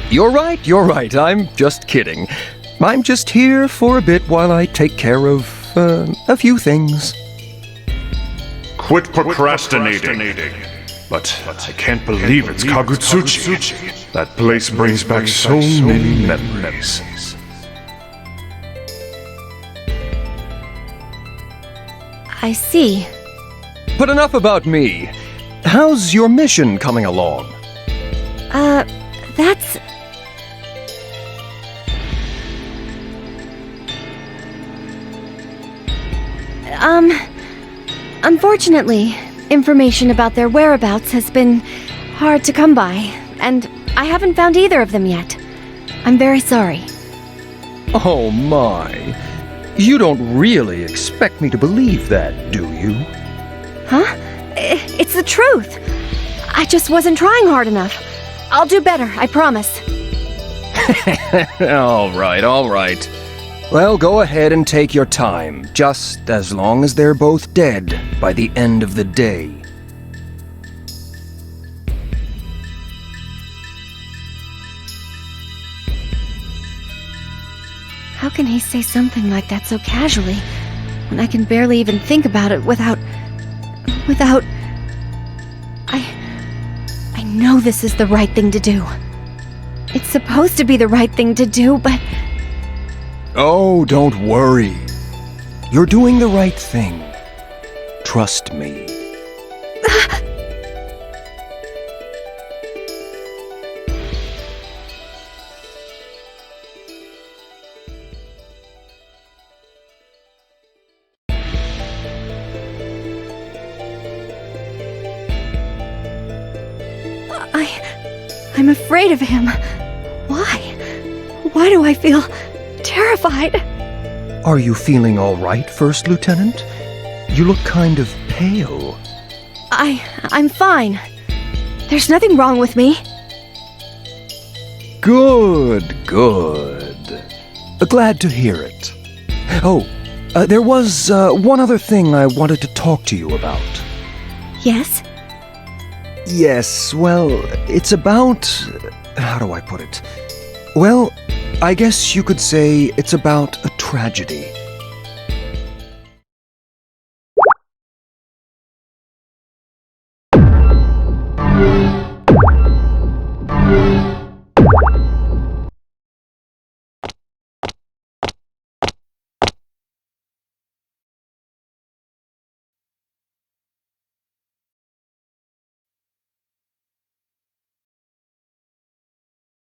You're right. I'm just kidding. I'm just here for a bit while I take care of, a few things. Quit procrastinating. But I can't believe it's Kagutsuchi. That place brings back so many memories. I see. But enough about me. How's your mission coming along? That's... Unfortunately, information about their whereabouts has been hard to come by, and I haven't found either of them yet. I'm very sorry. Oh my. You don't really expect me to believe that, do you? Huh? It's the truth. I just wasn't trying hard enough. I'll do better, I promise. All right. Well, go ahead and take your time, just as long as they're both dead by the end of the day. How can he say something like that so casually, when I can barely even think about it without... I know this is the right thing to do. It's supposed to be the right thing to do, but... Oh, don't worry. You're doing the right thing. Trust me. I'm afraid of him. Why? Why do I feel terrified? Are you feeling all right, First Lieutenant? You look kind of pale. I'm fine. There's nothing wrong with me. Good. Glad to hear it. Oh, there was one other thing I wanted to talk to you about. Yes? Yes, well, it's about... how do I put it? Well, I guess you could say it's about a tragedy.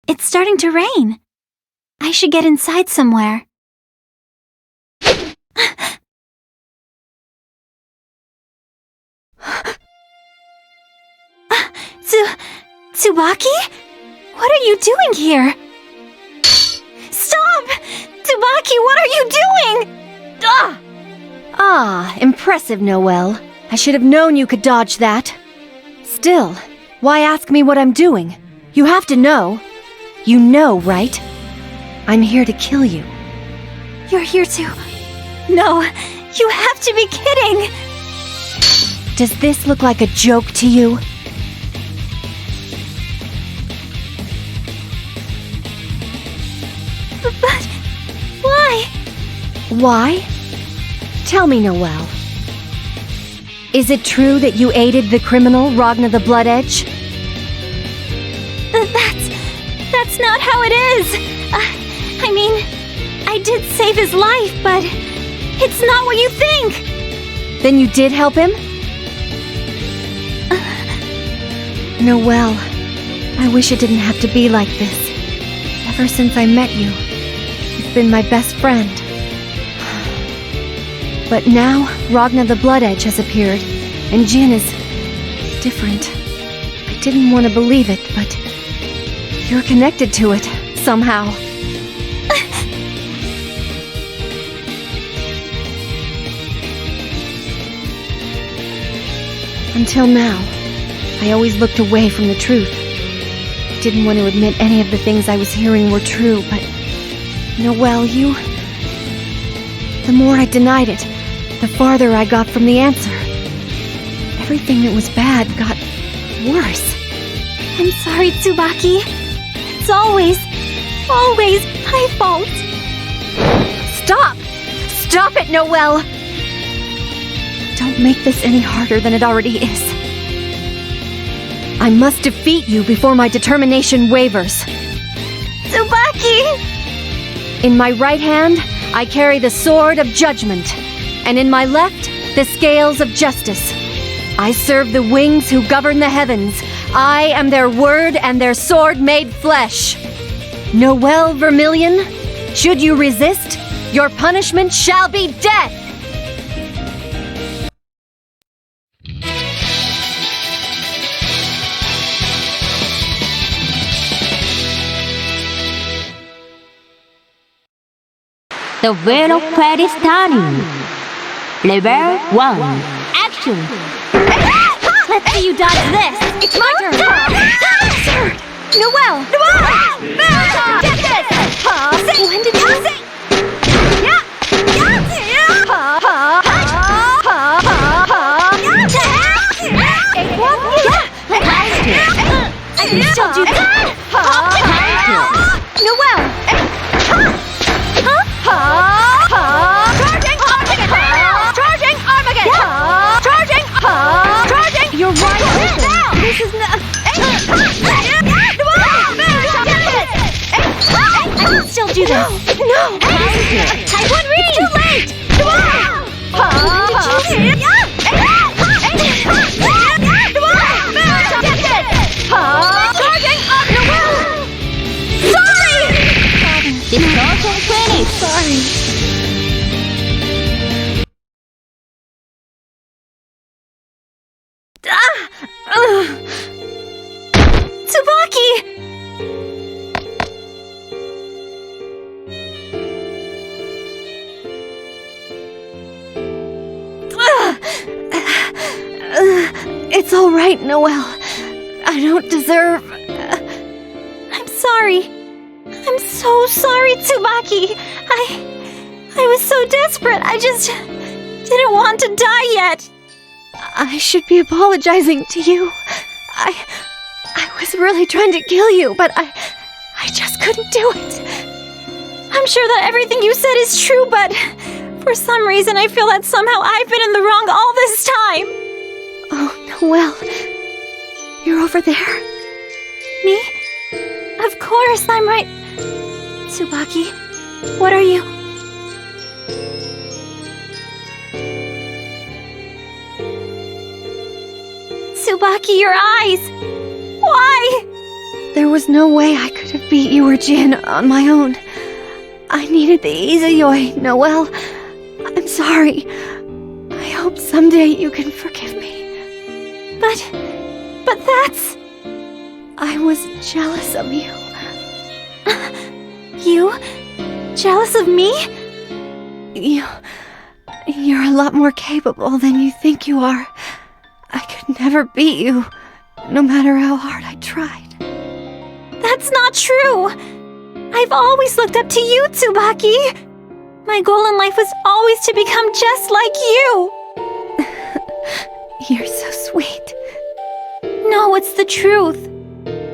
It's starting to rain. I should get inside somewhere. Tsubaki? What are you doing here? Stop! Tsubaki, what are you doing? Ah, impressive, Noelle. I should have known you could dodge that. Still, why ask me what I'm doing? You have to know. You know, right? I'm here to kill you. You're here to... No, you have to be kidding! Does this look like a joke to you? But... why? Why? Tell me, Noelle. Is it true that you aided the criminal, Ragna the Blood Edge? That's not how it is! I mean, I did save his life, but it's not what you think! Then you did help him? Noelle, I wish it didn't have to be like this. Ever since I met you, you've been my best friend. But now, Ragna the Blood Edge has appeared, and Jin is different. I didn't want to believe it, but you're connected to it, somehow. Until now, I always looked away from the truth. I didn't want to admit any of the things I was hearing were true, but Noelle, you... The more I denied it, the farther I got from the answer. Everything that was bad got worse. I'm sorry, Tsubaki. It's always my fault. Stop! Stop it, Noelle! Don't make this any harder than it already is. I must defeat you before my determination wavers. Tsubaki! In my right hand, I carry the sword of judgment, and in my left, the scales of justice. I serve the wings who govern the heavens. I am their word and their sword made flesh. Noelle Vermilion, should you resist, your punishment shall be death! The wheel of fate is turning. Level 1. Action! Let's see you dodge this! It's my turn! Noelle! Get this! When did you say? I can still do this! Noelle! Charging Armageddon! Charging! You're right. This is not. I can still do this. No. Type 1 read. It's too late. Sorry. Tsubaki! It's all right, Noelle. I don't deserve... I'm sorry. I'm so sorry, Tsubaki. I was so desperate. I just didn't want to die yet. I should be apologizing to you. I was really trying to kill you, but I just couldn't do it. I'm sure that everything you said is true, but for some reason I feel that somehow I've been in the wrong all this time. Oh, Noelle. You're over there? Me? Of course, I'm right. Tsubaki, what are you? Tsubaki, your eyes! Why? There was no way I could have beat you or Jin on my own. I needed the Izayoi, Noelle. I'm sorry. I hope someday you can forgive me. But that's... I was jealous of you. You? Jealous of me? You're a lot more capable than you think you are. I could never beat you, no matter how hard I tried. That's not true! I've always looked up to you, Tsubaki! My goal in life was always to become just like you! You're so sweet. No, it's the truth.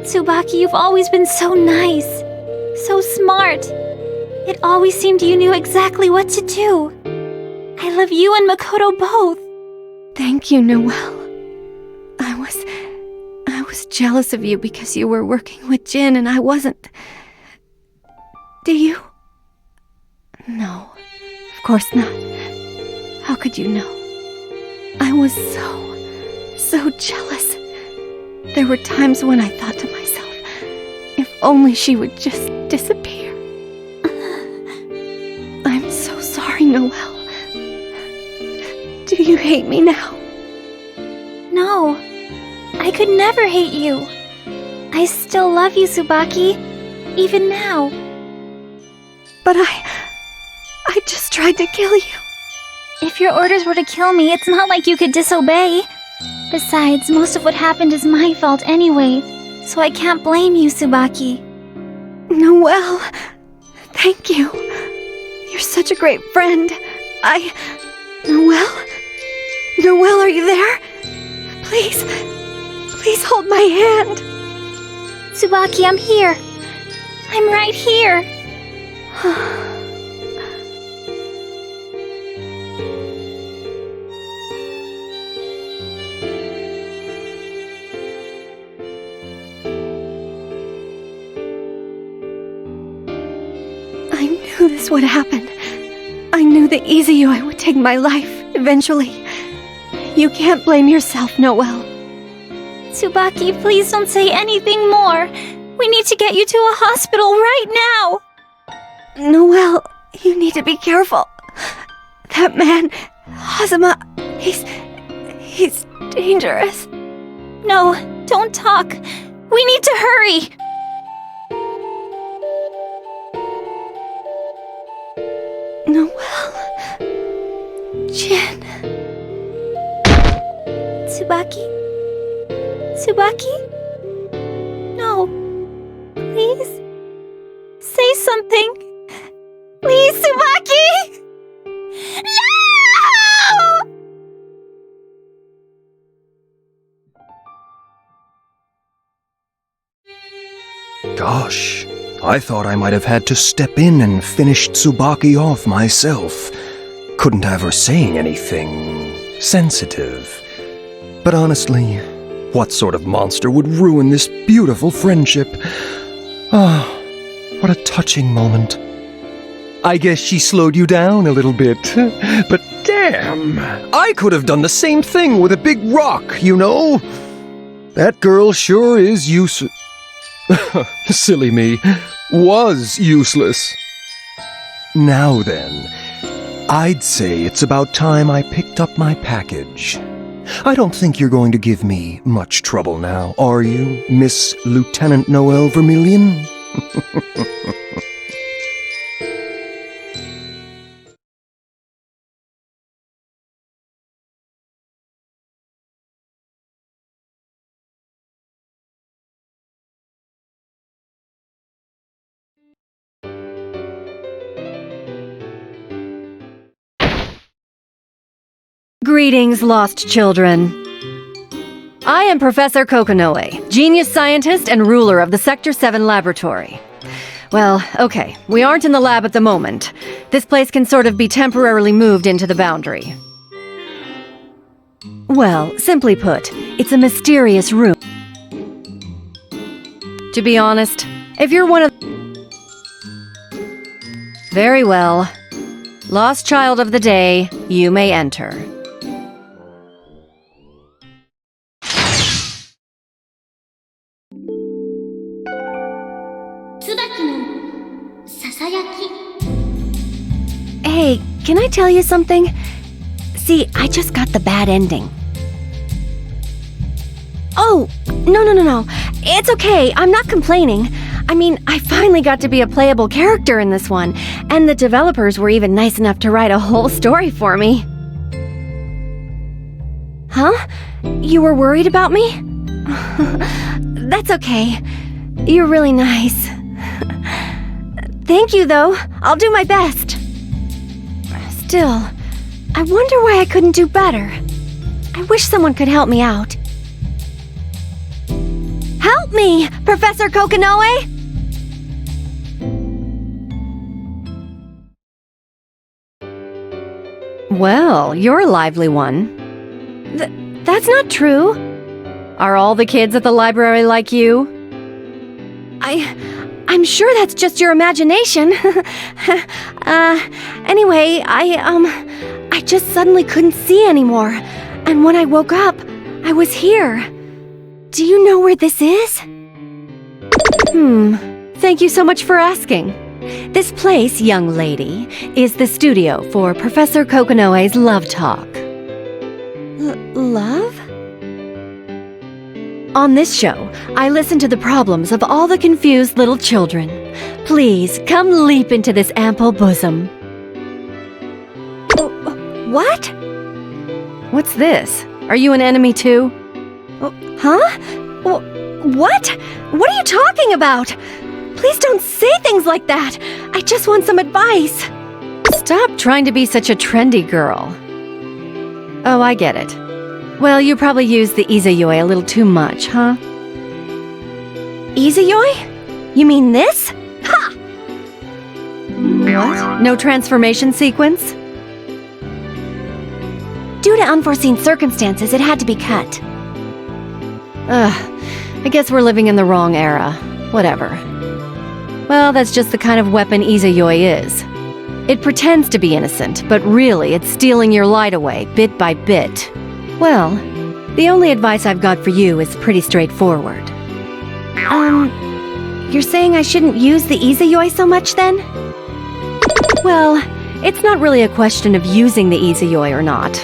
Tsubaki, you've always been so nice. So smart. It always seemed you knew exactly what to do. I love you and Makoto both. Thank you, Noelle. I was jealous of you because you were working with Jin and I wasn't. Do you? No, of course not. How could you know? I was so jealous. There were times when I thought to myself, if only she would just disappear. I'm so sorry, Noelle. Do you hate me now? No, I could never hate you. I still love you, Tsubaki, even now. But I just tried to kill you. If your orders were to kill me, it's not like you could disobey. Besides, most of what happened is my fault anyway, so I can't blame you, Tsubaki. Noelle, thank you. You're such a great friend. Noelle? Noelle, are you there? Please hold my hand. Tsubaki, I'm here. I'm right here. I knew this would happen. I knew the Izayoi would take my life, eventually. You can't blame yourself, Noelle. Tsubaki, please don't say anything more. We need to get you to a hospital right now. Noelle, you need to be careful. That man, Hazama, he's dangerous. No, don't talk. We need to hurry. Noelle. Jin. Tsubaki? Tsubaki? No. Please? Say something. Please, Tsubaki! No! Gosh, I thought I might have had to step in and finish Tsubaki off myself. Couldn't have her saying anything sensitive. But honestly, what sort of monster would ruin this beautiful friendship? Ah, what a touching moment. I guess she slowed you down a little bit. But damn, I could have done the same thing with a big rock, you know? That girl sure is useless. Silly me. Was useless. Now then, I'd say it's about time I picked up my package. I don't think you're going to give me much trouble now, are you, Miss Lieutenant Noelle Vermilion? Greetings, lost children. I am Professor Kokonoe, genius scientist and ruler of the Sector 7 laboratory. Well, okay, we aren't in the lab at the moment. This place can sort of be temporarily moved into the boundary. Well, simply put, it's a mysterious room. To be honest, if you're one of... Very well. Lost child of the day, you may enter. Hey, can I tell you something? See, I just got the bad ending. Oh, no. It's okay, I'm not complaining. I mean, I finally got to be a playable character in this one, and the developers were even nice enough to write a whole story for me. Huh? You were worried about me? That's okay. You're really nice. Thank you, though. I'll do my best. Still, I wonder why I couldn't do better. I wish someone could help me out. Help me, Professor Kokonoe! Well, you're a lively one. That's not true. Are all the kids at the library like you? I'm sure that's just your imagination. Anyway, I just suddenly couldn't see anymore. And when I woke up, I was here. Do you know where this is? Thank you so much for asking. This place, young lady, is the studio for Professor Kokonoe's Love Talk. Love? On this show, I listen to the problems of all the confused little children. Please, come leap into this ample bosom. What? What's this? Are you an enemy too? Huh? What? What are you talking about? Please don't say things like that. I just want some advice. Stop trying to be such a trendy girl. Oh, I get it. Well, you probably used the Izayoi a little too much, huh? Izayoi? You mean this? Ha! What? No transformation sequence? Due to unforeseen circumstances, it had to be cut. I guess we're living in the wrong era. Whatever. Well, that's just the kind of weapon Izayoi is. It pretends to be innocent, but really it's stealing your light away, bit by bit. Well, the only advice I've got for you is pretty straightforward. You're saying I shouldn't use the Izayoi so much then? Well, it's not really a question of using the Izayoi or not.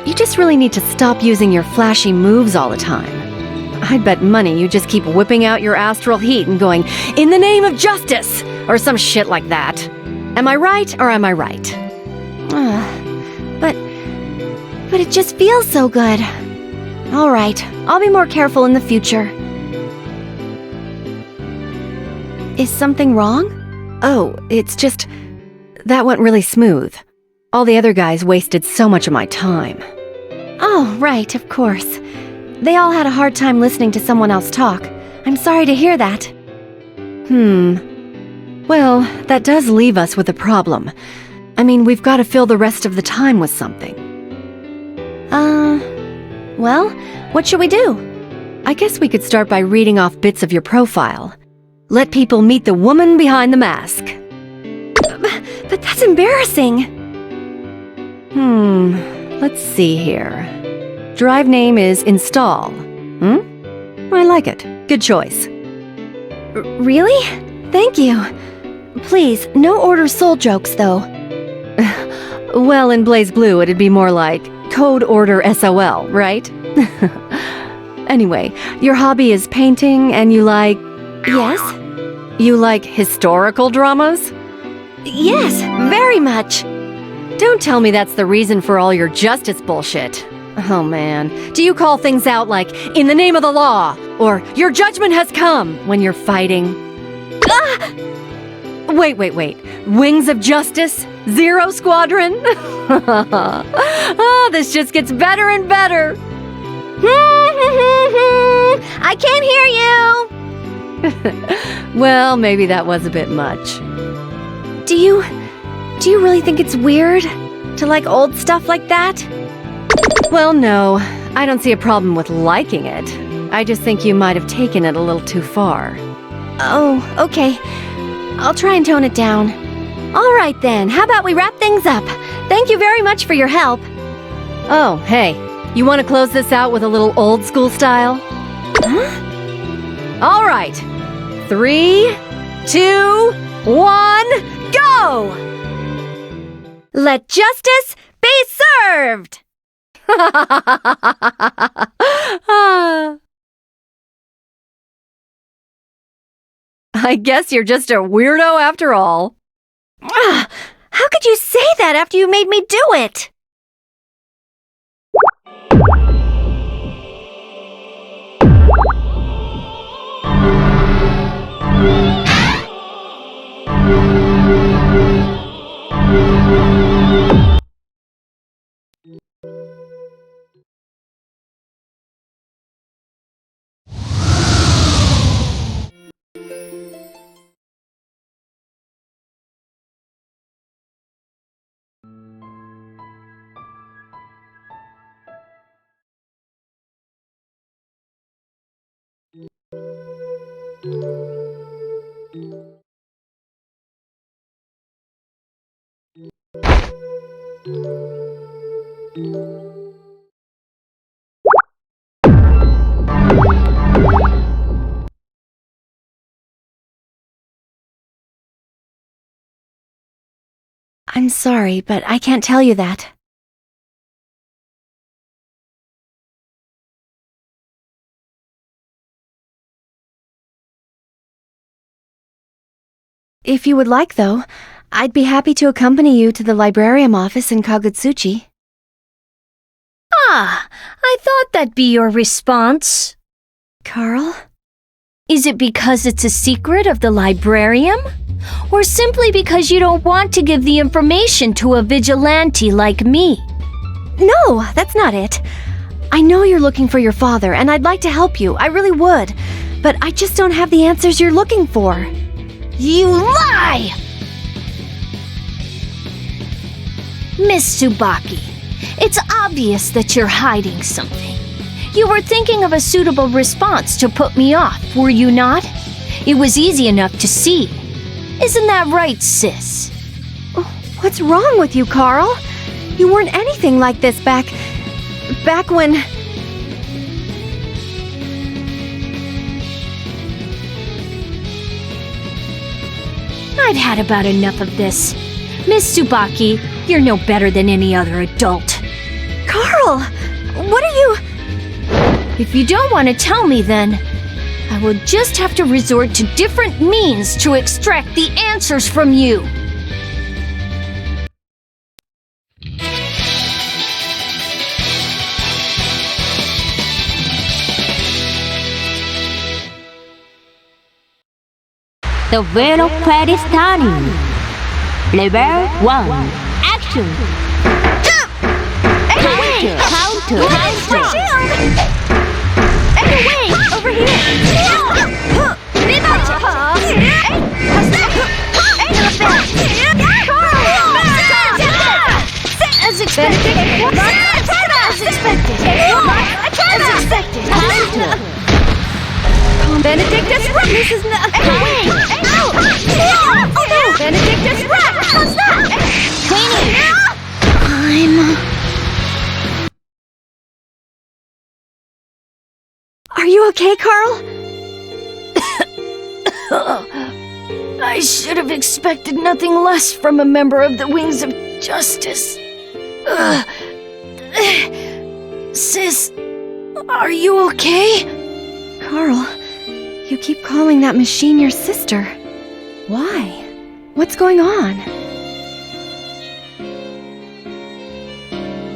You just really need to stop using your flashy moves all the time. I'd bet money you just keep whipping out your astral heat and going, "In the name of justice!" or some shit like that. Am I right or am I right? But it just feels so good. All right, I'll be more careful in the future. Is something wrong? Oh, it's just... that went really smooth. All the other guys wasted so much of my time. Oh, right, of course. They all had a hard time listening to someone else talk. I'm sorry to hear that. Well, that does leave us with a problem. I mean, we've got to fill the rest of the time with something. Well, what should we do? I guess we could start by reading off bits of your profile. Let people meet the woman behind the mask. But that's embarrassing. Let's see here. Drive name is Install. I like it. Good choice. Really? Thank you. Please, no order soul jokes, though. Well, in BLAZBLUE, it'd be more like Code Order SOL, right? Anyway, your hobby is painting and you like... Yes? You like historical dramas? Yes, very much. Don't tell me that's the reason for all your justice bullshit. Oh man, do you call things out like, "In the name of the law," or "Your judgment has come," when you're fighting? Ah! Wait. Wings of Justice? Zero Squadron? Oh, this just gets better and better. I can't hear you! Well, maybe that was a bit much. Do you really think it's weird to like old stuff like that? Well, no. I don't see a problem with liking it. I just think you might have taken it a little too far. Oh, okay. I'll try and tone it down. All right then, how about we wrap things up? Thank you very much for your help. Oh, hey, you want to close this out with a little old school style? Huh? All right. 3, 2, 1, go! Let justice be served! I guess you're just a weirdo after all. How could you say that after you made me do it? I'm sorry, but I can't tell you that. If you would like, though, I'd be happy to accompany you to the librarium office in Kagutsuchi. Ah, I thought that'd be your response. Carl? Is it because it's a secret of the librarium? Or simply because you don't want to give the information to a vigilante like me? No, that's not it. I know you're looking for your father, and I'd like to help you. I really would. But I just don't have the answers you're looking for. You lie! Miss Tsubaki, it's obvious that you're hiding something. You were thinking of a suitable response to put me off, were you not? It was easy enough to see. Isn't that right, sis? What's wrong with you, Carl? You weren't anything like this back when... I've had about enough of this. Miss Tsubaki, you're no better than any other adult. Carl! What are you... If you don't want to tell me, then I will just have to resort to different means to extract the answers from you. The wheel of fate is turning. Level 1. Action! Counter! Wait! Over here! As expected! As expected! Benedictus Rock! This is not... Benedictus Rock! What's that? Are you okay, Carl? I should have expected nothing less from a member of the Wings of Justice. Sis, are you okay? Carl, you keep calling that machine your sister. Why? What's going on?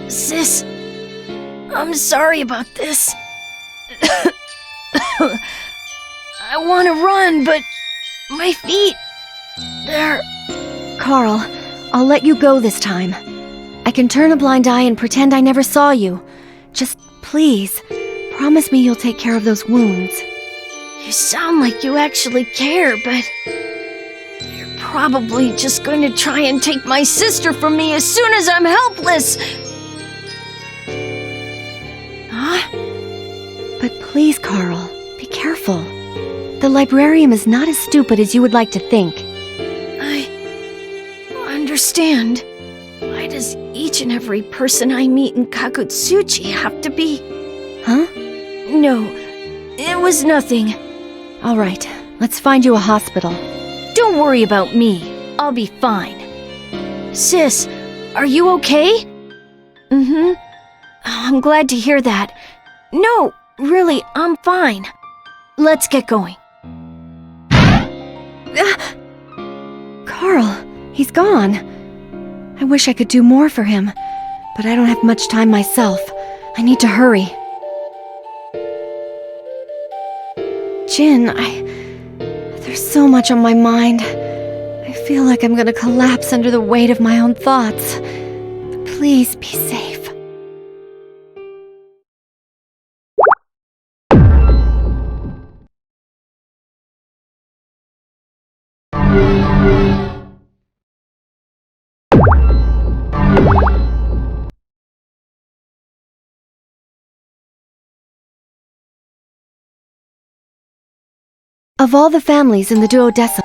Sis, I'm sorry about this. I want to run, but my feet, they're... Carl, I'll let you go this time. I can turn a blind eye and pretend I never saw you. Just please, promise me you'll take care of those wounds. You sound like you actually care, but... you're probably just going to try and take my sister from me as soon as I'm helpless. Huh? But Please, Carl, be careful. The librarian is not as stupid as you would like to think. I understand. Why does each and every person I meet in Kagutsuchi have to be... Huh? No, it was nothing. All right, let's find you a hospital. Don't worry about me. I'll be fine. Sis, are you okay? Mm-hmm. I'm glad to hear that. No, really, I'm fine. Let's get going. Carl, he's gone. I wish I could do more for him, but I don't have much time myself. I need to hurry. Jin, there's so much on my mind. I feel like I'm gonna collapse under the weight of my own thoughts. Please be safe. Of all the families in the duodecim,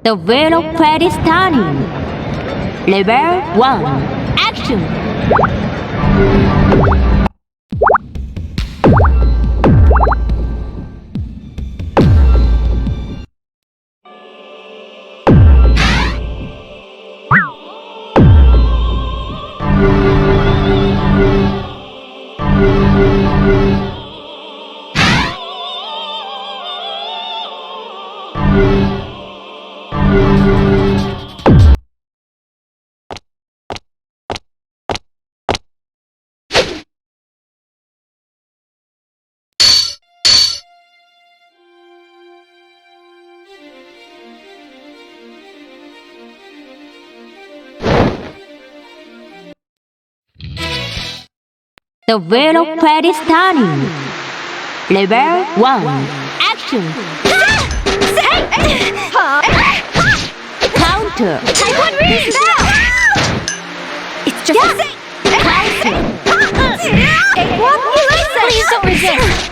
The wheel of fate is turning. Level 1. Action! The wheel of fate is turning. Level 1. Action! Counter! it's just a... Please don't resist.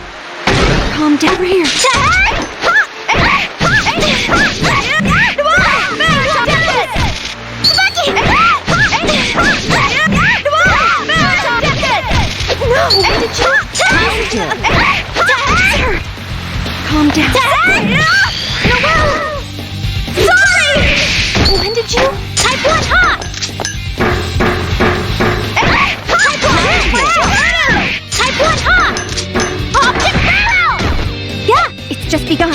Calm down over here. Calm down. Sorry! When did you? Type 1 hot! Type 1 hot! Optic barrel! Yeah, it's just begun.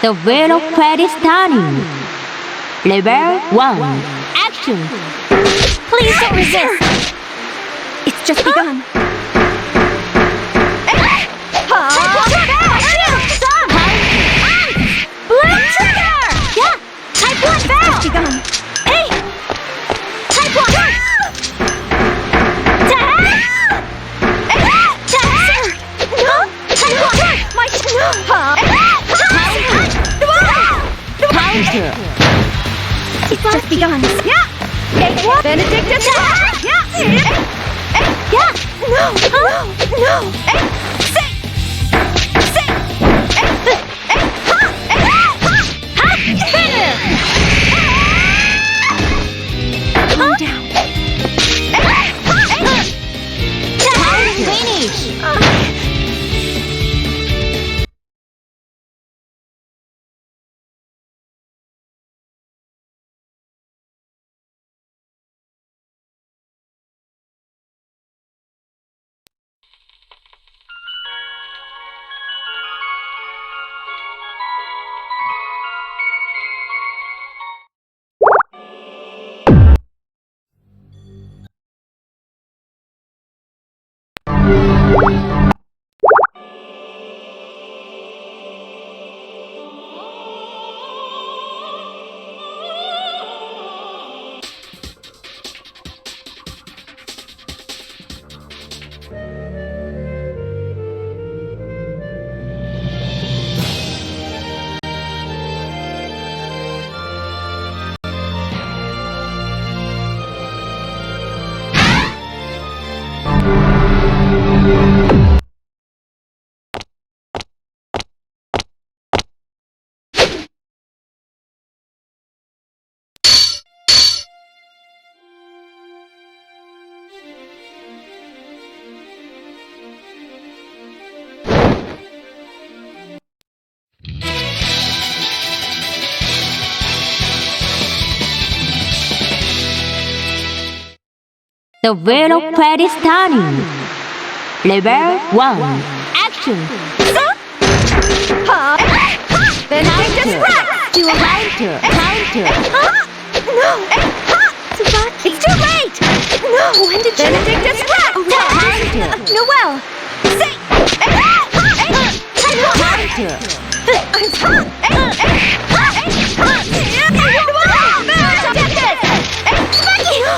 The wheel of fate is turning. Level 1. Action! Please don't resist. It's just begun. begun. Hey! Type 1! It's just begun. Yeah! Benedictus! Yeah! Yeah! No! Say! Calm down. Finish! The wheel of fate is turning. Level 1. Action! Benedictus Rex! Counter! No! Tsubaki! It's too late! No! When did you... Benedictus Rex! Noel! Say!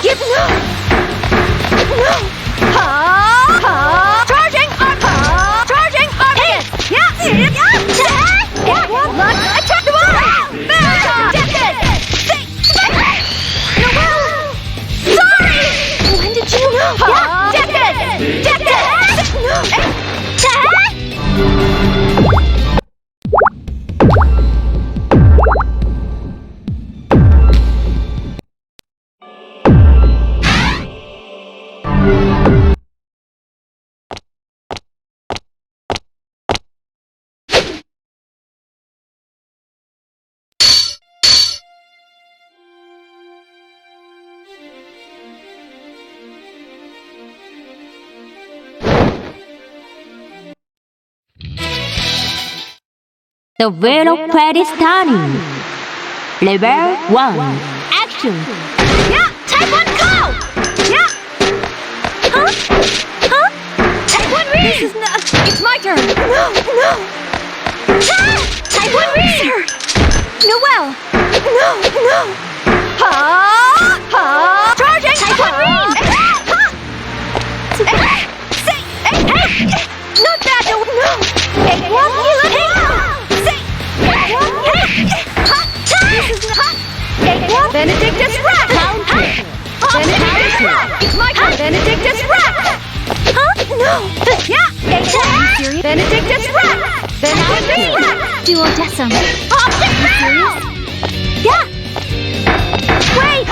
Give no! Charging Armageddon! Yeah! Let's attack the wall! Noel! Sorry! When did you know? The wheel of fate is turning. Level 1. Action! Yeah! Type 1 go! Yeah! Huh? Type 1 read! This is not... It's my turn! No! Type 1 read! Sir! Noel! No! Charging! Type 1 read! Say! Not that! No! Take 1 healer! Say! Take 1! Benedictus Rex! Benedictus Rex! It's my turn! Benedictus Rex! No! Yeah! Take 1! Benedictus Rex! Benedictus Rex! Duodecim. Optic barrel! Yeah! Wait!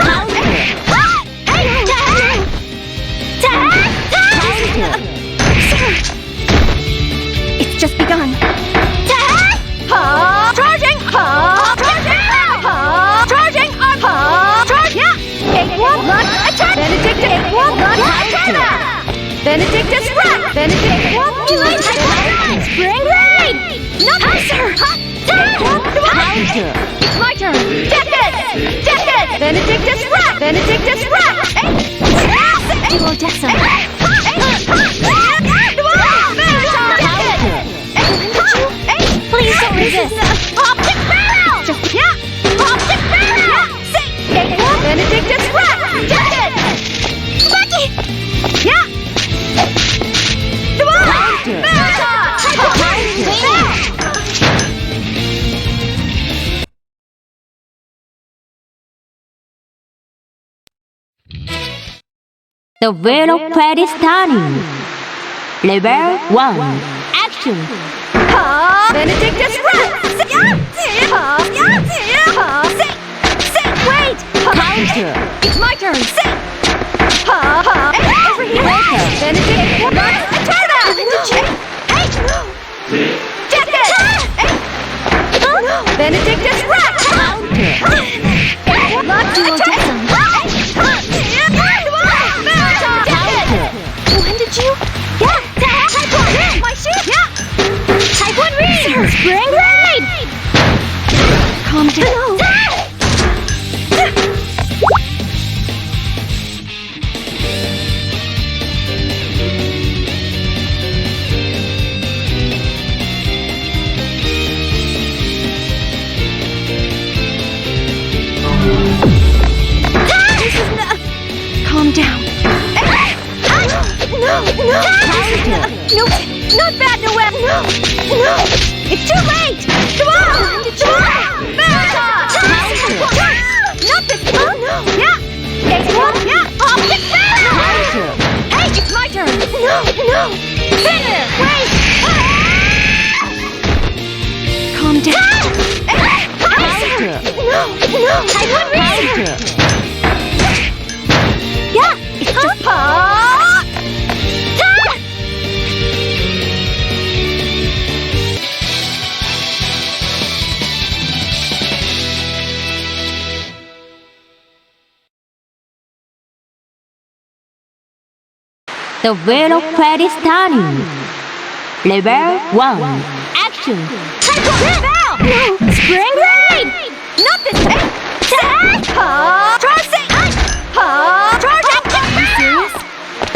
It's just begun. Charging! Charging! Yeah! Take 1! Blood attack! Benedictus! Take 1! Blood attack! Benedictus Rex! Benedictus 1! Spring Raid! Not sir! Counter! It's my turn! Deckard! Benedictus Rex! Benedictus Rex! Duodecim. Please don't resist! Optic barrel! Optic barrel! The Wheel of Fate is starting. Level 1. Action! Benedictus Rex! Wait! Counter! It's my turn! Over here! Benedict! Benedictus Rex! When did you? Type 1! My ship! Type 1 read! Spring raid! Calm down. Calm down. No! No! Not bad, Noel! No! It's too late! Come on! Not this one! No! Yeah! Yeah! Optic barrel! Hey, it's my turn! No! Finish! Wait! Calm down! No! I won't read! Yeah! It's just... The Wheel of Fate is starting. Level 1. Action! Type 1! No! Spring raid! Not this way! Charging! Are you serious?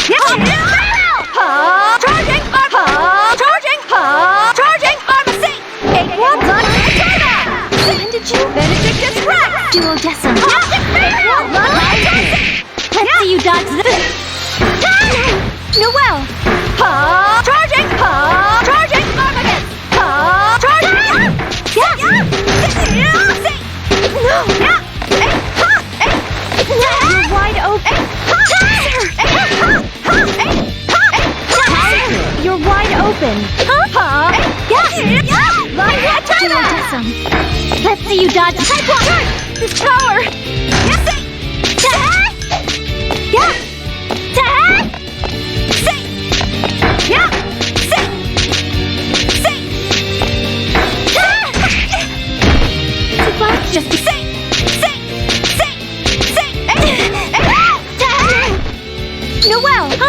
Yes! Charging! Pharmacy! 8-1! When did you? Benedictus Rex! Duodecim. Let's see you dodge this! Noel! Charging! Armageddon! Charging! No! You're wide open! You're wide open! Duodecim. Let's see you dodge this power! Just say! Noel! I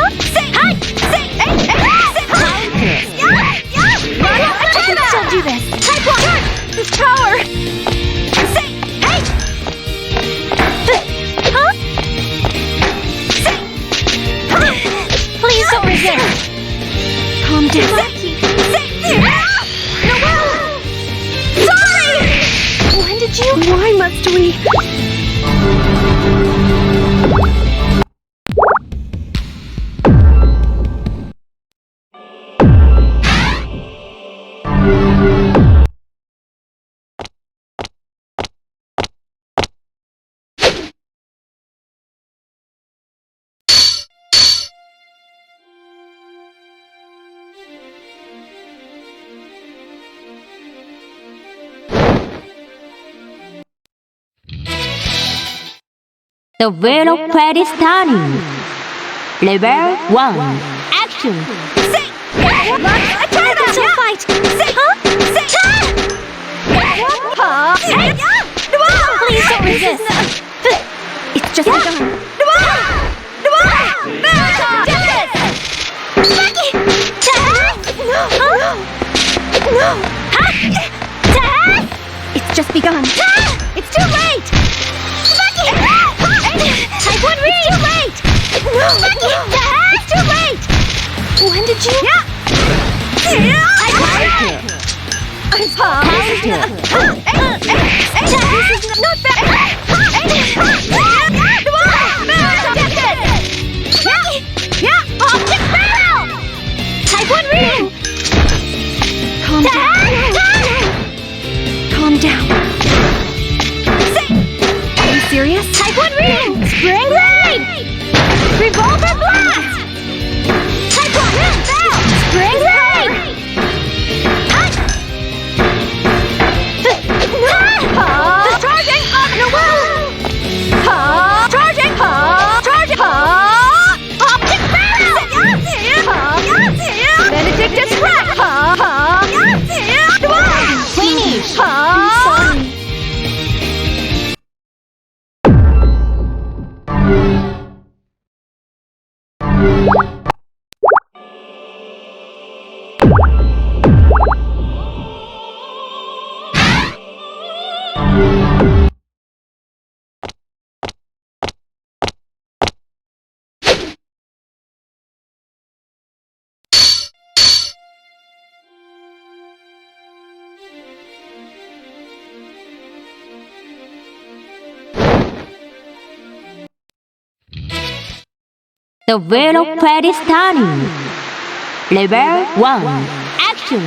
can still do this! Type 1! This power! Please don't resist! Calm down! Noel! Sorry! When did you? Why must we? The Wheel of Fate is starting. Level 1. Action! Fight! Please don't resist! It's just begun! It's just begun! It's too late! Type 1 read! It's too late! It's too late! When did you? Not bad! Optic barrel! Type 1 reading! Calm down. Are you serious? Type 1 reading! Spring raid! Revolver blue! The wheel of fate is turning. Level 1. Action!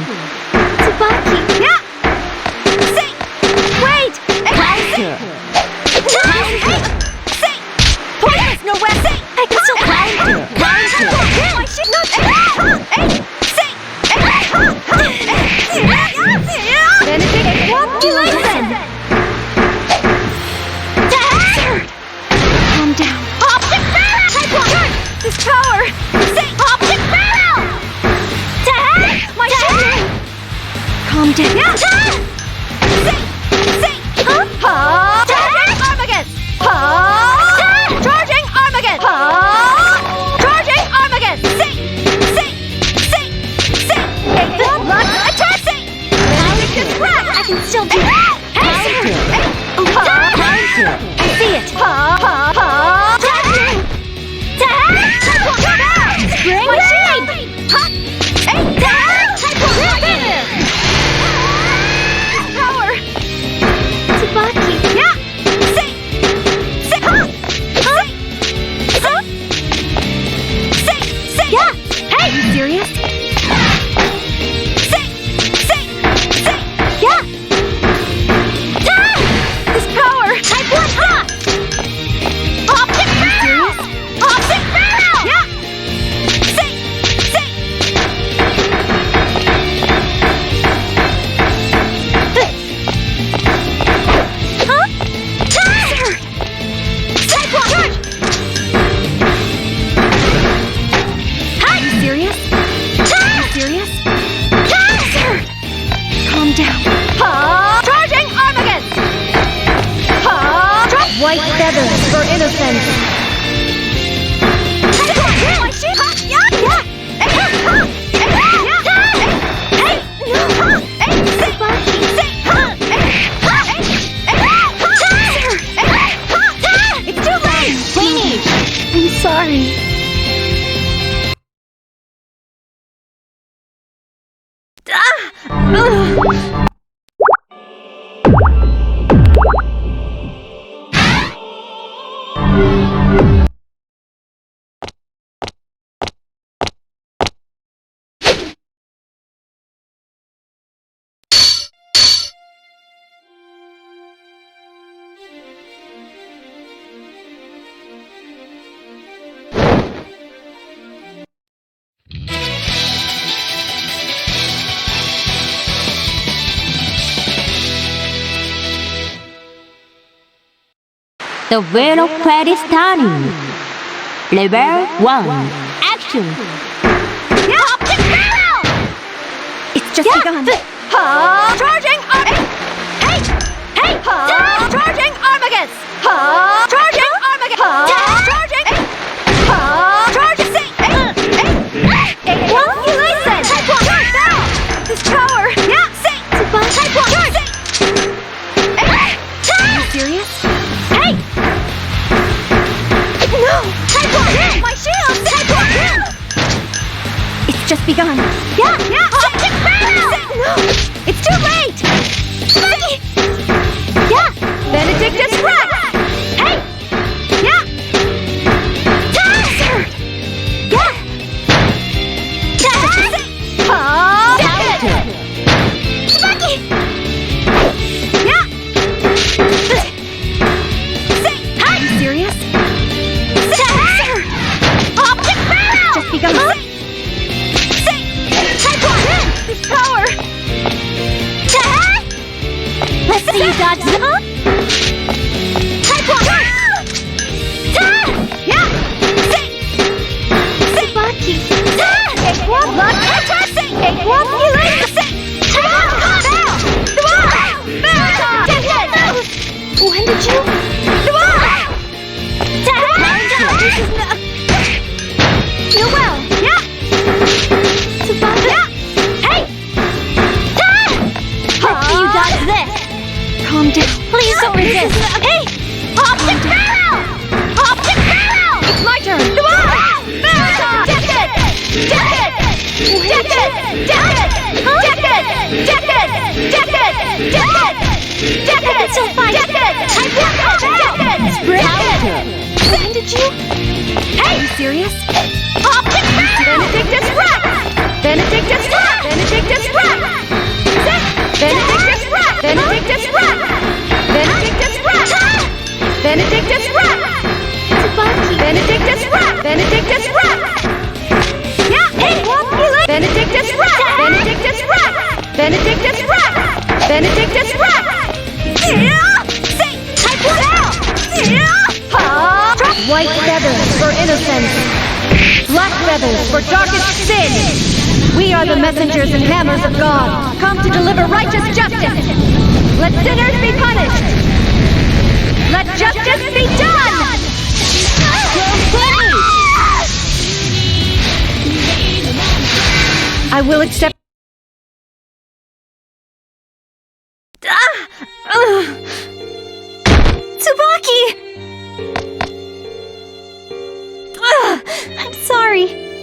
Tsubaki! Yeah! Say! Wait! Counter! Say! Please, no way! Say! I can still Counter! Counter! I should not... Say! Benedict, what do you listen? Calm down. Optic barrel! Type 1! This power! Say! Optic barrel! My shield! Calm down. Yeah. Say! Charging Armageddon! Charging Armageddon! Charging Armageddon! Say! Blood attack! Say! Benedict crack! I can still do it! Counter! I see it! Spring blade! Power! Tsubaki! Yeah! Say! Yeah! Hey! Are you serious? Yeah! This power! Type 1! Optic barrel! Optic barrel! Yeah! Say! Type 1! Are you serious? Calm down. Charging Armageddon! White feathers for innocence. My shield! Yeah! It's too late! Finish! I'm sorry. The wheel of fate is turning. Level 1. Action! Yeah! Optic barrel! It's just begun. Charging Armageddon! Hey! Charging Armageddon! Charging Armageddon! Charging! Charging! Say! Won't you listen? Type 1! Charge now! This power! Yeah! Say! Type 1! Charge! Are you serious? Hey! No! Type 1! My shield! Type 1! It's just begun. Yeah! Optic barrel! No! It's too late! Maggie! Yeah! Benedictus Rex! Hey! Yeah! Sir! Yeah! Tsubaki! Yeah! Are you serious? Sir! Optic barrel! Just begun. Type 1! This power! Let's see you dodge the... Type 1! Yeah! Tsubaki! Take 1 blood attack! Take 1 healing! When did you... Noel! Yeah! Tsubaki! Yeah! Hey! Let's see you dodge this! Calm down. Please don't resist! Hey! Optic barrel! Optic barrel! It's my turn! It's so fine! When did you... Hey! serious? Benedictus Rex! Benedictus Rex! Benedictus Rex! Benedictus Rex! Benedictus Rex! Benedictus Rex! Benedictus Rex! Tsubaki. Benedictus Rex! Benedictus Rex! Yeah, hey, Benedictus Rex! Benedictus Rex! Benedictus Rex! Benedictus Rex! White feathers for innocence. Black feathers for darkest sin. We are the messengers and hammers of God, come to deliver righteous justice. Let sinners be punished. Let justice be done. I will accept. Tsubaki! I'm sorry.